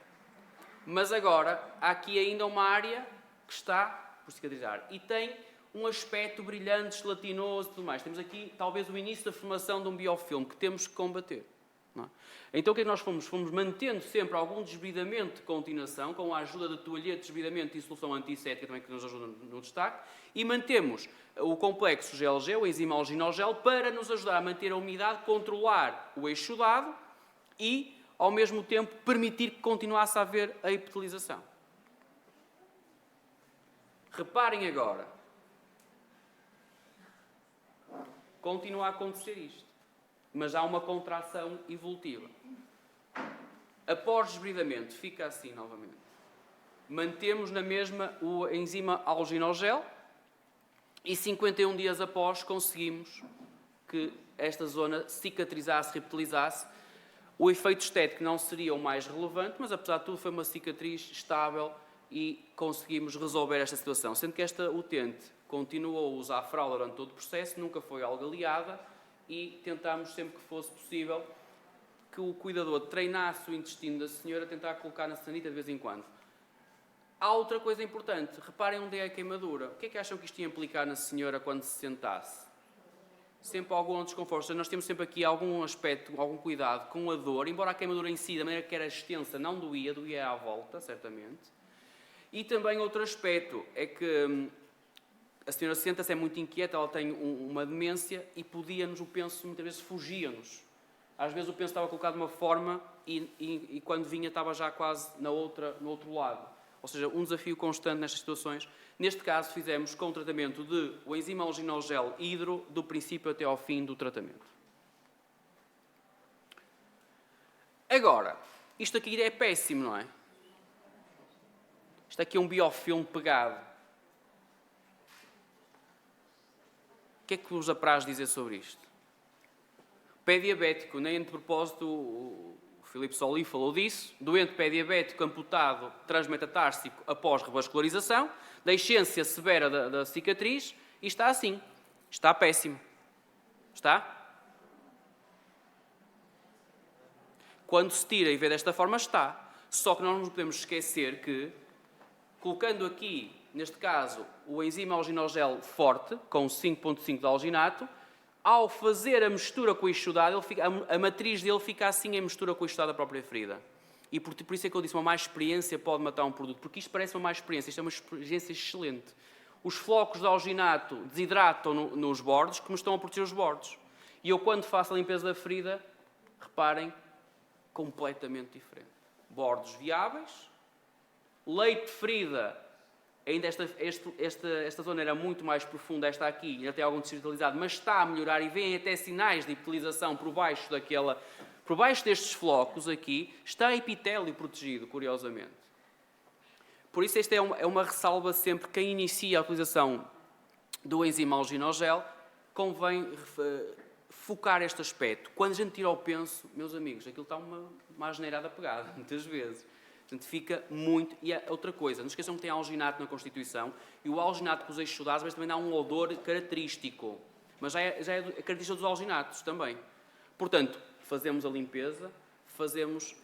Mas agora, há aqui ainda uma área que está por cicatrizar. E tem um aspecto brilhante, gelatinoso e tudo mais. Temos aqui, talvez, o início da formação de um biofilme que temos que combater. Não é? Então, o que é que nós fomos? Fomos mantendo sempre algum desbridamento de continuação, com a ajuda de toalhete de desbridamento e solução antisséptica também que nos ajuda no destaque, e mantemos o complexo GLG, o enzima alginogel, para nos ajudar a manter a umidade, controlar o eixo dado e, ao mesmo tempo, permitir que continuasse a haver a epitelização. Reparem agora. Continua a acontecer isto, mas há uma contração evolutiva. Após desbridamento, fica assim novamente. Mantemos na mesma o enzima alginogel e 51 dias após conseguimos que esta zona cicatrizasse, reptilizasse. O efeito estético não seria o mais relevante, mas apesar de tudo foi uma cicatriz estável e conseguimos resolver esta situação. Sendo que esta utente continuou a usar a fralda durante todo o processo, nunca foi algaleada e tentámos sempre que fosse possível que o cuidador treinasse o intestino da senhora a tentar colocar na sanita de vez em quando. Há outra coisa importante, reparem onde é a queimadura. O que é que acham que isto ia implicar na senhora quando se sentasse? Sempre algum desconforto. Nós temos sempre aqui algum aspecto, algum cuidado com a dor, embora a queimadura em si, da maneira que era extensa, não doía, doía à volta, certamente. E também outro aspecto é que a senhora senta-se, é muito inquieta, ela tem uma demência e podia-nos, o penso, muitas vezes fugia-nos. Às vezes o penso estava colocado de uma forma e quando vinha estava já quase no outro lado. Ou seja, um desafio constante nestas situações. Neste caso, fizemos com o tratamento de o enzima alginogel hidro do princípio até ao fim do tratamento. Agora, isto aqui é péssimo, não é? Isto aqui é um biofilme pegado. O que é que vos apraz dizer sobre isto? Pé diabético, nem de propósito o Filipe Soli falou disso. Doente pé diabético amputado transmetastársico após revascularização, deiscência severa da cicatriz e está assim. Está péssimo. Está? Quando se tira e vê desta forma, está. Só que nós não nos podemos esquecer que, colocando aqui, neste caso, o enzima alginogel forte, com 5,5 de alginato, ao fazer a mistura com o eixo-dado, a matriz dele fica assim em mistura com o eixo-dado da própria ferida. E por isso é que eu disse, uma má experiência pode matar um produto, porque isto parece uma má experiência, isto é uma experiência excelente. Os flocos de alginato desidratam nos bordos, que me estão a proteger os bordos. E eu, quando faço a limpeza da ferida, reparem, completamente diferente. Bordos viáveis, leite de ferida. Ainda esta zona era muito mais profunda, esta aqui, ainda tem algum tecido epitelizado, mas está a melhorar e vêm até sinais de epitelização por baixo destes flocos aqui, está epitélio protegido, curiosamente. Por isso, esta é uma ressalva sempre. Quem inicia a utilização do enzima alginogel, convém focar este aspecto. Quando a gente tira o penso, meus amigos, aquilo está uma asneirada pegada, muitas vezes. Portanto, fica muito... E outra coisa, não esqueçam que tem alginato na Constituição, e o alginato com os eixos dados, mas também dá um odor característico. Mas já é característica dos alginatos também. Portanto, fazemos a limpeza, fazemos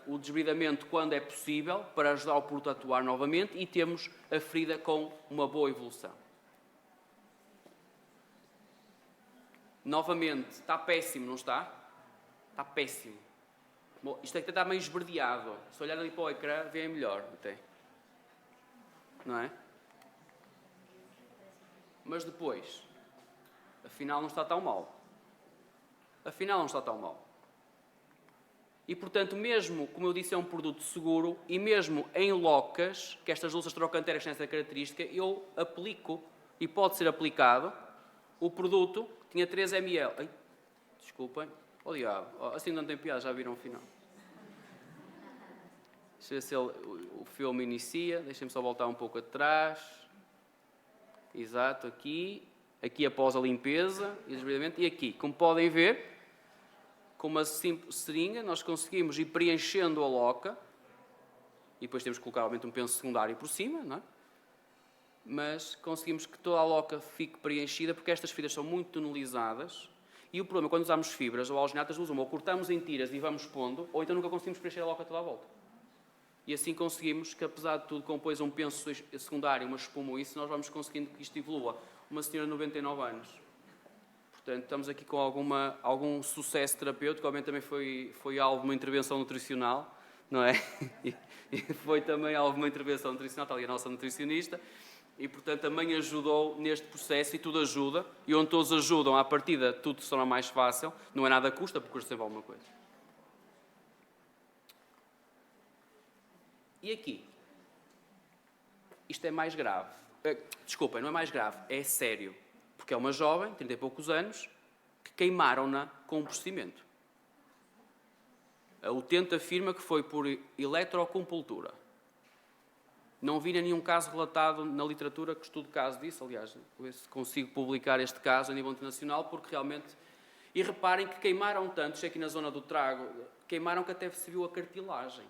o desbridamento quando é possível, para ajudar o produto a atuar novamente, e temos a ferida com uma boa evolução. Novamente, está péssimo, não está? Está péssimo. Bom, isto aqui está meio esverdeado. Se olhar ali para o ecrã, vê melhor até. Não é? Mas depois, afinal não está tão mal. Afinal não está tão mal. E, portanto, mesmo, como eu disse, é um produto seguro, e mesmo em locas, que estas luzes trocanteiras têm essa característica, eu aplico, e pode ser aplicado, o produto tinha 3 ml. Ai, desculpem. Oh, diabo, assim não tem piada, já viram o final. Deixa eu ver se o filme inicia. Deixem-me só voltar um pouco atrás. Exato, aqui. Aqui após a limpeza e desbridamento. E aqui, como podem ver, com uma simples seringa, nós conseguimos ir preenchendo a loca. E depois temos que colocar, obviamente, um penso secundário por cima, não é? Mas conseguimos que toda a loca fique preenchida, porque estas feridas são muito tonalizadas. E o problema, quando usamos fibras ou alginatas, ou cortamos em tiras e vamos pondo, ou então nunca conseguimos preencher a loca toda à volta. E assim conseguimos que, apesar de tudo, com depois um penso secundário, uma espuma ou isso, nós vamos conseguindo que isto evolua. Uma senhora de 99 anos. Portanto, estamos aqui com algum sucesso terapêutico. Obviamente também foi alvo de uma intervenção nutricional, não é? E foi também alvo de uma intervenção nutricional, está ali a nossa nutricionista. E, portanto, também ajudou neste processo, e tudo ajuda. E onde todos ajudam, à partida, tudo se torna mais fácil. Não é nada que custa, porque custa sempre alguma coisa. E aqui? Isto é mais grave. Desculpem, não é mais grave, é sério. Porque é uma jovem, 30 e poucos anos, que queimaram-na com um procedimento. A utente afirma que foi por eletrocompultura. Não vi nenhum caso relatado na literatura que estude caso disso. Aliás, ver se consigo publicar este caso a nível internacional, porque realmente... E reparem que queimaram tanto, isto aqui na zona do trago, queimaram que até se viu a cartilagem.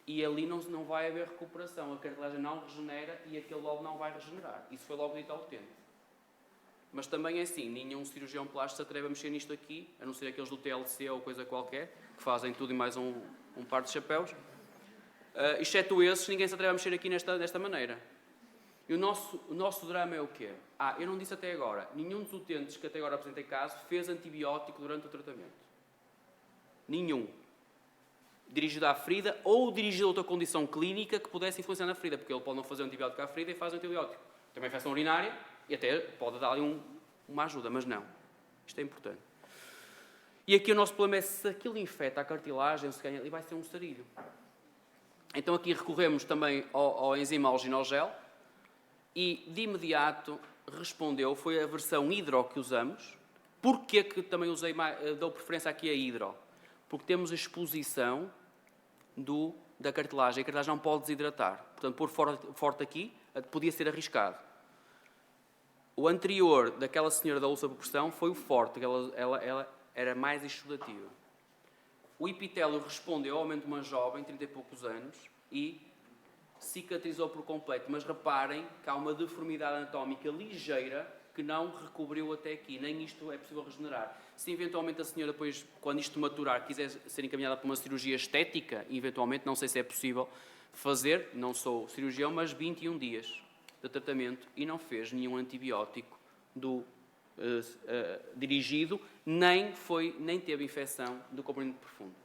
E ali não vai haver recuperação. A cartilagem não regenera e aquele logo não vai regenerar. Isso foi logo dito ao utente. Mas também é assim, nenhum cirurgião plástico se atreve a mexer nisto aqui, a não ser aqueles do TLC ou coisa qualquer, que fazem tudo e mais um par de chapéus. Exceto esses, ninguém se atreve a mexer aqui desta maneira. E o nosso drama é o quê? Eu não disse até agora, nenhum dos utentes que até agora apresentei caso fez antibiótico durante o tratamento. Nenhum. Dirigido à ferida ou dirigido a outra condição clínica que pudesse influenciar na ferida, porque ele pode não fazer antibiótico à ferida e faz antibiótico. Também infecção urinária e até pode dar ali uma ajuda, mas não. Isto é importante. E aqui o nosso problema é se aquilo infecta a cartilagem, se ganha, e vai ser um sarilho. Então aqui recorremos também ao enzima alginogel e de imediato respondeu, foi a versão hidro que usamos. Porquê que também dou preferência aqui a hidro? Porque temos a exposição da cartilagem. A cartilagem não pode desidratar. Portanto, pôr forte aqui podia ser arriscado. O anterior daquela senhora da úlcera por pressão foi o forte, ela era mais exudativa. O epitélio respondeu ao aumento de uma jovem, 30 e poucos anos, e cicatrizou por completo. Mas reparem que há uma deformidade anatómica ligeira que não recobriu até aqui. Nem isto é possível regenerar. Se eventualmente a senhora, depois, quando isto maturar, quiser ser encaminhada para uma cirurgia estética, eventualmente, não sei se é possível fazer, não sou cirurgião, mas 21 dias de tratamento e não fez nenhum antibiótico dirigido, nem teve infecção do componente profundo.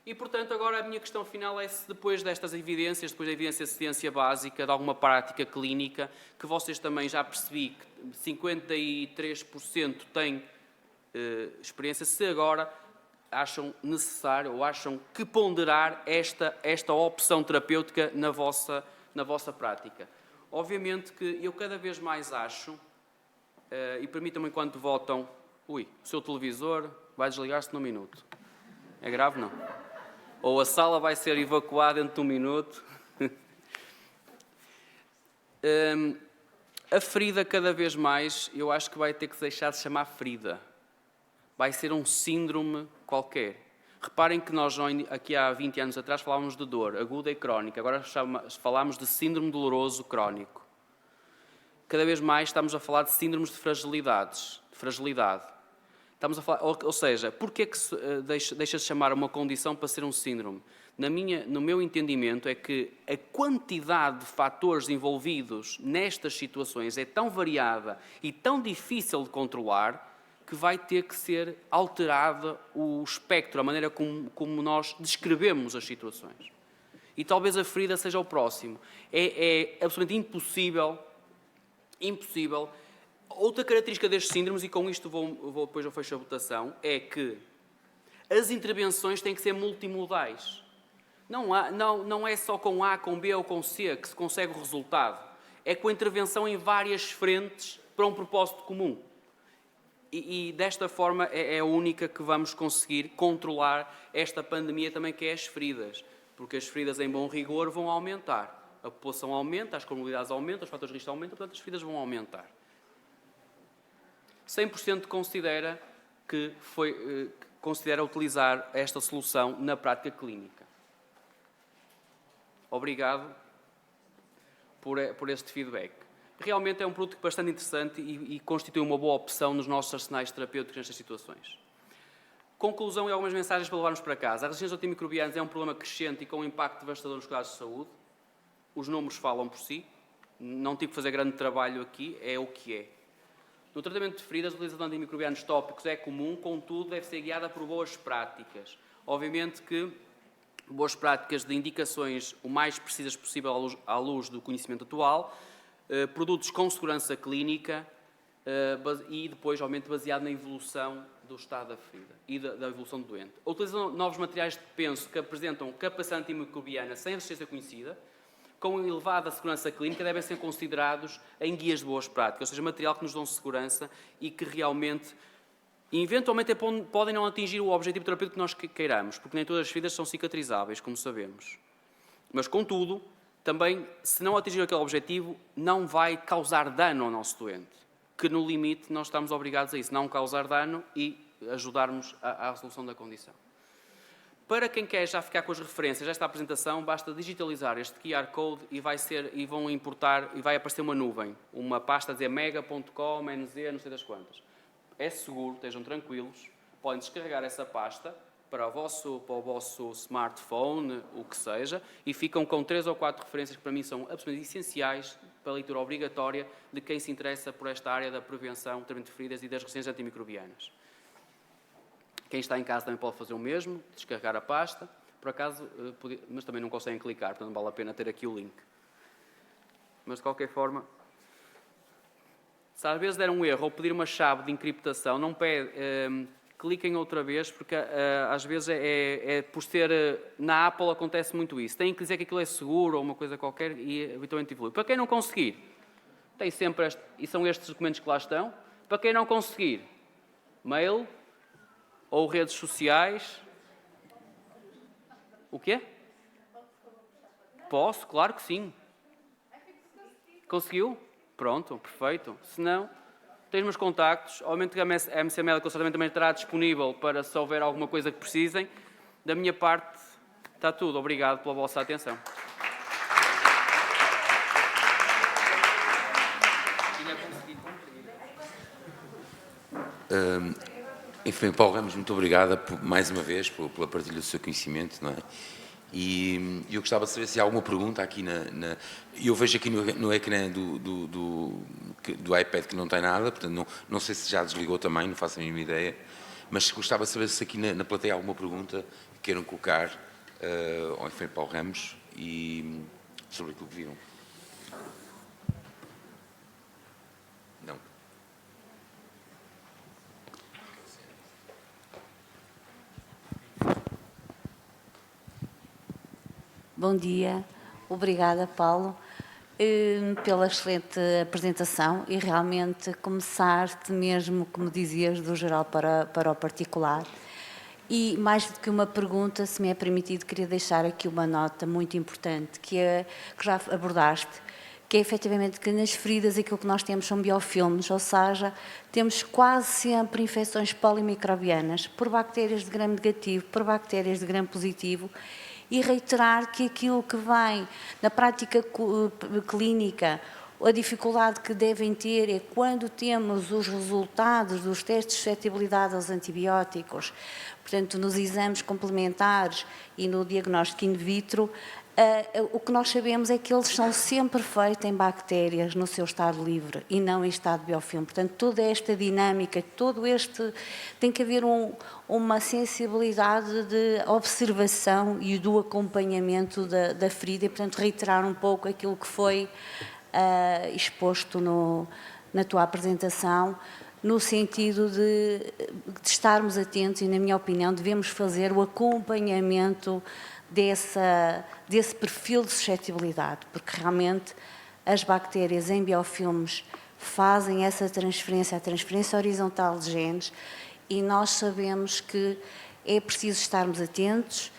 E, portanto, agora a minha questão final é se depois destas evidências, depois da evidência de ciência básica, de alguma prática clínica, que vocês também já percebi que 53% têm experiência, se agora acham necessário ou acham que ponderar esta opção terapêutica na vossa prática. Obviamente que eu cada vez mais acho, e permitam-me enquanto votam, o seu televisor vai desligar-se num minuto. É grave, não? Ou a sala vai ser evacuada dentro de um minuto. A ferida, cada vez mais, eu acho que vai ter que se deixar de chamar ferida. Vai ser um síndrome qualquer. Reparem que nós, aqui há 20 anos atrás, falávamos de dor aguda e crónica. Agora falamos de síndrome doloroso crónico. Cada vez mais estamos a falar de síndromes de fragilidade. Estamos a falar, ou seja, porquê que deixa-se chamar uma condição para ser um síndrome? No meu entendimento é que a quantidade de fatores envolvidos nestas situações é tão variada e tão difícil de controlar que vai ter que ser alterado o espectro, a maneira como nós descrevemos as situações. E talvez a ferida seja o próximo. É absolutamente impossível. Outra característica destes síndromes, e com isto depois eu fecho a votação, é que as intervenções têm que ser multimodais. Não é só com A, com B ou com C que se consegue o resultado. É com a intervenção em várias frentes para um propósito comum. E desta forma é a única que vamos conseguir controlar esta pandemia também, que é as feridas. Porque as feridas, em bom rigor, vão aumentar. A população aumenta, as comorbidades aumentam, os fatores de risco aumentam, portanto as feridas vão aumentar. 100% considera utilizar esta solução na prática clínica. Obrigado por este feedback. realmente é um produto bastante interessante e constitui uma boa opção nos nossos arsenais terapêuticos nestas situações. Conclusão e algumas mensagens para levarmos para casa. A resistência aos antimicrobianos é um problema crescente e com um impacto devastador nos cuidados de saúde. Os números falam por si. Não tive que fazer grande trabalho aqui, é o que é. No tratamento de feridas, a utilização de antimicrobianos tópicos é comum, contudo, deve ser guiada por boas práticas. Obviamente que boas práticas de indicações o mais precisas possível à luz do conhecimento atual, produtos com segurança clínica e depois, obviamente, baseado na evolução do estado da ferida e da evolução do doente. A utilização de novos materiais de penso que apresentam capacidade antimicrobiana sem resistência conhecida, com elevada segurança clínica, devem ser considerados em guias de boas práticas, ou seja, material que nos dão segurança e que realmente, eventualmente, podem não atingir o objetivo terapêutico que nós queiramos, porque nem todas as feridas são cicatrizáveis, como sabemos. Mas, contudo, também, se não atingir aquele objetivo, não vai causar dano ao nosso doente, que no limite nós estamos obrigados a isso, não causar dano e ajudarmos à resolução da condição. Para quem quer já ficar com as referências desta apresentação, basta digitalizar este QR Code e vão importar, e vai aparecer uma nuvem, uma pasta a dizer mega.com, NZ, não sei das quantas. É seguro, estejam tranquilos, podem descarregar essa pasta para o vosso smartphone, o que seja, e ficam com 3 ou 4 referências que para mim são absolutamente essenciais para a leitura obrigatória de quem se interessa por esta área da prevenção, tratamento de feridas e das resistências antimicrobianas. Quem está em casa também pode fazer o mesmo, descarregar a pasta, por acaso, mas também não conseguem clicar, portanto não vale a pena ter aqui o link. Mas de qualquer forma, se às vezes der um erro ou pedir uma chave de encriptação, não pede, cliquem outra vez, porque às vezes por ser na Apple acontece muito isso. Têm que dizer que aquilo é seguro ou uma coisa qualquer e habitualmente evolui. Para quem não conseguir, tem sempre e são estes documentos que lá estão. Para quem não conseguir, mail ou redes sociais. O quê? Posso? Claro que sim. Conseguiu? Pronto, perfeito. Se não, tens meus contactos. Obviamente que a MC Medical também estará disponível para se houver alguma coisa que precisem. Da minha parte, está tudo. Obrigado pela vossa atenção. Enfim, Paulo Ramos, muito obrigada mais uma vez pela partilha do seu conhecimento, não é? E eu gostava de saber se há alguma pergunta aqui eu vejo aqui no ecrã do iPad que não tem nada, portanto não sei se já desligou também, não faço a mínima ideia, mas gostava de saber se aqui na plateia há alguma pergunta que queiram colocar ao enfim, Paulo Ramos e sobre aquilo que viram. Não. Bom dia, obrigada Paulo pela excelente apresentação e realmente começaste mesmo, como dizias, do geral para o particular. E mais do que uma pergunta, se me é permitido, queria deixar aqui uma nota muito importante que já abordaste, que é efetivamente que nas feridas aquilo que nós temos são biofilmes, ou seja, temos quase sempre infecções polimicrobianas por bactérias de gram negativo, por bactérias de gram positivo, e reiterar que aquilo que vem na prática clínica, a dificuldade que devem ter é quando temos os resultados dos testes de suscetibilidade aos antibióticos, portanto, nos exames complementares e no diagnóstico in vitro, o que nós sabemos é que eles são sempre feitos em bactérias no seu estado livre e não em estado biofilme. Portanto, toda esta dinâmica, tem que haver uma sensibilidade de observação e do acompanhamento da ferida e, portanto, reiterar um pouco aquilo que foi exposto na tua apresentação, no sentido de estarmos atentos e, na minha opinião, devemos fazer o acompanhamento desse perfil de suscetibilidade, porque realmente as bactérias em biofilmes fazem essa transferência, a transferência horizontal de genes, e nós sabemos que é preciso estarmos atentos.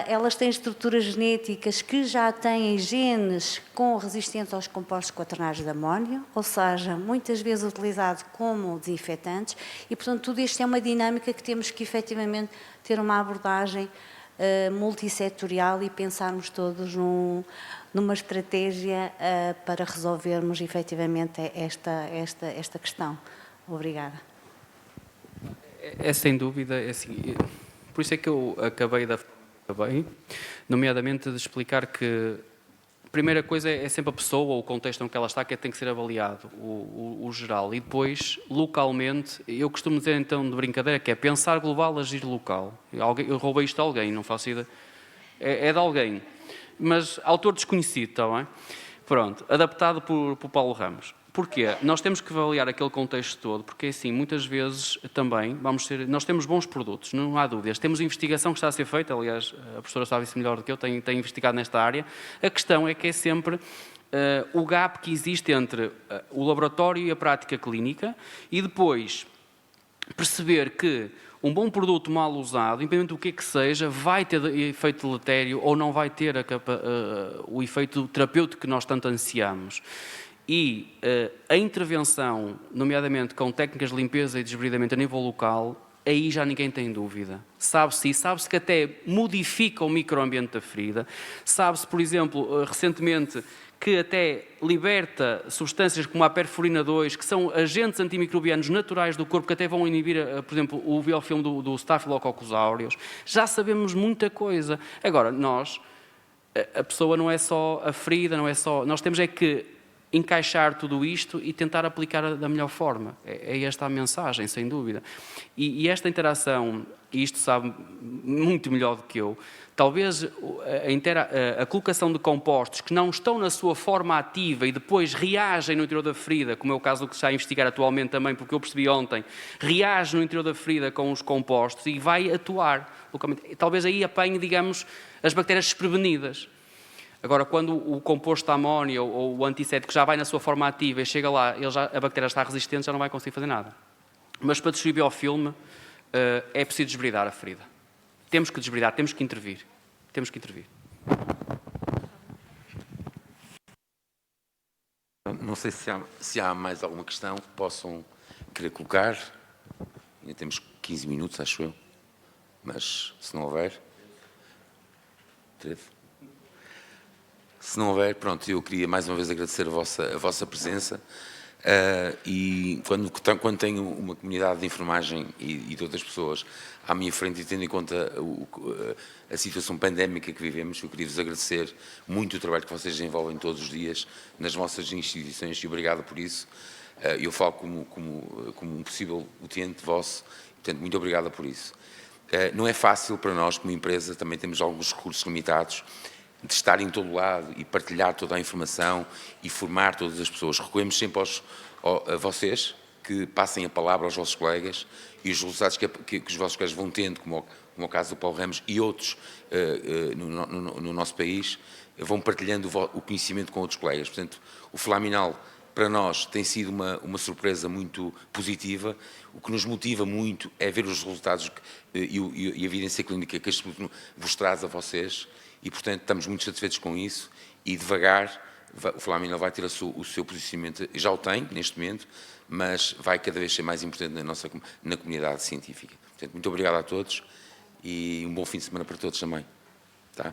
Elas têm estruturas genéticas que já têm genes com resistência aos compostos quaternários de amónio, ou seja, muitas vezes utilizados como desinfetantes, e portanto tudo isto é uma dinâmica que temos que efetivamente ter uma abordagem multissetorial e pensarmos todos numa estratégia para resolvermos efetivamente esta questão. Obrigada. É sem dúvida, assim, por isso é que eu acabei nomeadamente de explicar que a primeira coisa é sempre a pessoa ou o contexto em que ela está que tem que ser avaliado, o geral, e depois, localmente, eu costumo dizer então de brincadeira que é pensar global, agir local. Eu roubei isto a alguém, não faço ideia, é de alguém, mas autor desconhecido, está bem? Pronto, adaptado por Paulo Ramos. Porquê? Nós temos que avaliar aquele contexto todo, porque assim, muitas vezes também, nós temos bons produtos, não há dúvidas. Temos investigação que está a ser feita, aliás, a professora sabe isso melhor do que eu, tem investigado nesta área. A questão é que é sempre o gap que existe entre o laboratório e a prática clínica e depois perceber que um bom produto mal usado, independente do que seja, vai ter efeito deletério ou não vai ter o efeito terapêutico que nós tanto ansiamos. E a intervenção, nomeadamente com técnicas de limpeza e desbridamento a nível local, aí já ninguém tem dúvida. Sabe-se que até modifica o microambiente da ferida. Sabe-se, por exemplo, recentemente, que até liberta substâncias como a perforina 2, que são agentes antimicrobianos naturais do corpo, que até vão inibir, por exemplo, o biofilme do Staphylococcus aureus. Já sabemos muita coisa. Agora, a pessoa não é só a ferida, não é só... Nós temos é que encaixar tudo isto e tentar aplicar da melhor forma. É esta a mensagem, sem dúvida. E esta interação, e isto sabe muito melhor do que eu, talvez a colocação de compostos que não estão na sua forma ativa e depois reagem no interior da ferida, como é o caso do que se está a investigar atualmente também, porque eu percebi ontem, reage no interior da ferida com os compostos e vai atuar localmente. Talvez aí apanhe, digamos, as bactérias desprevenidas. Agora, quando o composto amónio ou o antisséptico já vai na sua forma ativa e chega lá, a bactéria está resistente, já não vai conseguir fazer nada. Mas para destruir biofilme é preciso desbridar a ferida. Temos que desbridar, temos que intervir. Temos que intervir. Não sei se há mais alguma questão que possam querer colocar. Ainda temos 15 minutos, acho eu. Mas, se não houver... 13. Se não houver, pronto, eu queria mais uma vez agradecer a vossa presença e quando tenho uma comunidade de enfermagem e de outras pessoas à minha frente e tendo em conta a situação pandémica que vivemos, eu queria-vos agradecer muito o trabalho que vocês desenvolvem todos os dias nas vossas instituições e obrigado por isso. Eu falo como um possível utente vosso, portanto, muito obrigado por isso. Não é fácil para nós, como empresa, também temos alguns recursos limitados, de estar em todo lado e partilhar toda a informação e formar todas as pessoas. Recorremos sempre a vocês, que passem a palavra aos vossos colegas e os resultados que os vossos colegas vão tendo, como o caso do Paulo Ramos e outros no nosso país, vão partilhando o conhecimento com outros colegas. Portanto, o Flaminal, para nós, tem sido uma surpresa muito positiva. O que nos motiva muito é ver os resultados e a evidência clínica que este produto vos traz a vocês. E, portanto, estamos muito satisfeitos com isso e, devagar, o Flaminal vai ter o seu posicionamento, já o tem, neste momento, mas vai cada vez ser mais importante na comunidade científica. Portanto, muito obrigado a todos e um bom fim de semana para todos também. Tá?